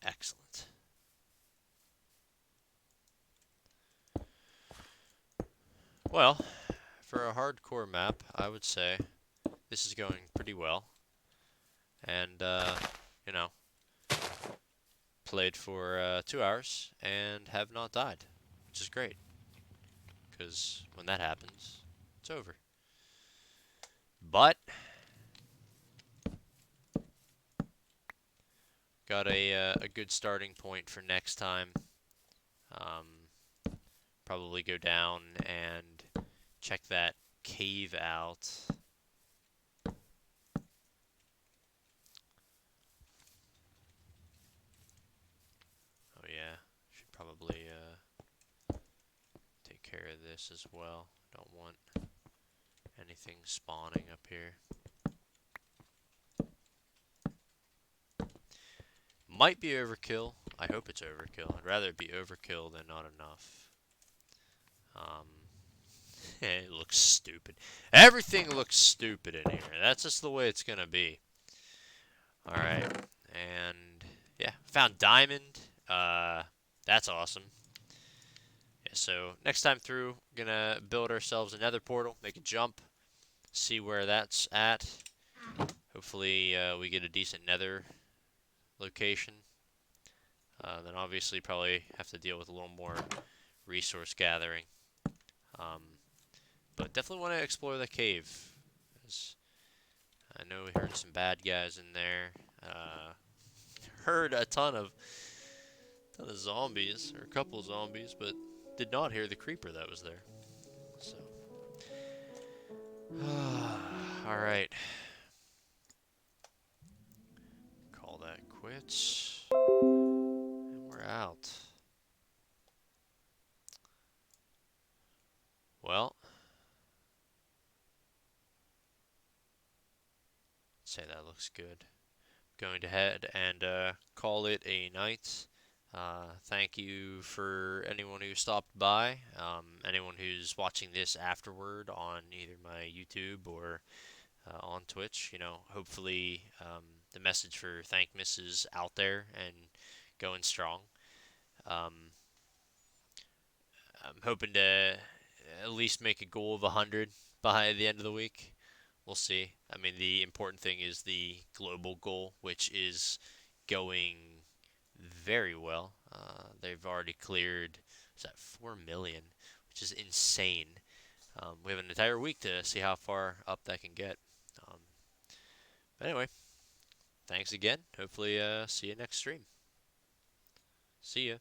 Excellent. Well, for a hardcore map, I would say this is going pretty well. And, you know, played for 2 hours and have not died, which is great. Because when that happens, it's over. But got a good starting point for next time. Probably go down and check that cave out. Oh yeah, should probably take care of this as well. Don't want anything spawning up here. Might be overkill. I hope it's overkill. I'd rather it be overkill than not enough. It looks stupid. Everything looks stupid in here. That's just the way it's gonna be. Alright. And yeah, found diamond. That's awesome. Yeah, so next time through, gonna build ourselves another portal, make a jump, see where that's at. Hopefully we get a decent nether location. Then obviously probably have to deal with a little more resource gathering. But definitely want to explore the cave. I know we heard some bad guys in there. Heard a ton of zombies, or a couple of zombies, but did not hear the creeper that was there. So, all right. Call that quits. And we're out. Well, I'd say that looks good. Going to head and call it a night. Thank you for anyone who stopped by, anyone who's watching this afterward on either my YouTube or on Twitch. You know, hopefully the message for Thankmas is out there and going strong. Um, I'm hoping to at least make a goal of 100 by the end of the week. We'll see. I mean, the important thing is the global goal, which is going very well. They've already cleared, is that 4 million, which is insane. We have an entire week to see how far up that can get. Um, but anyway, thanks again. Hopefully, see you next stream. See ya.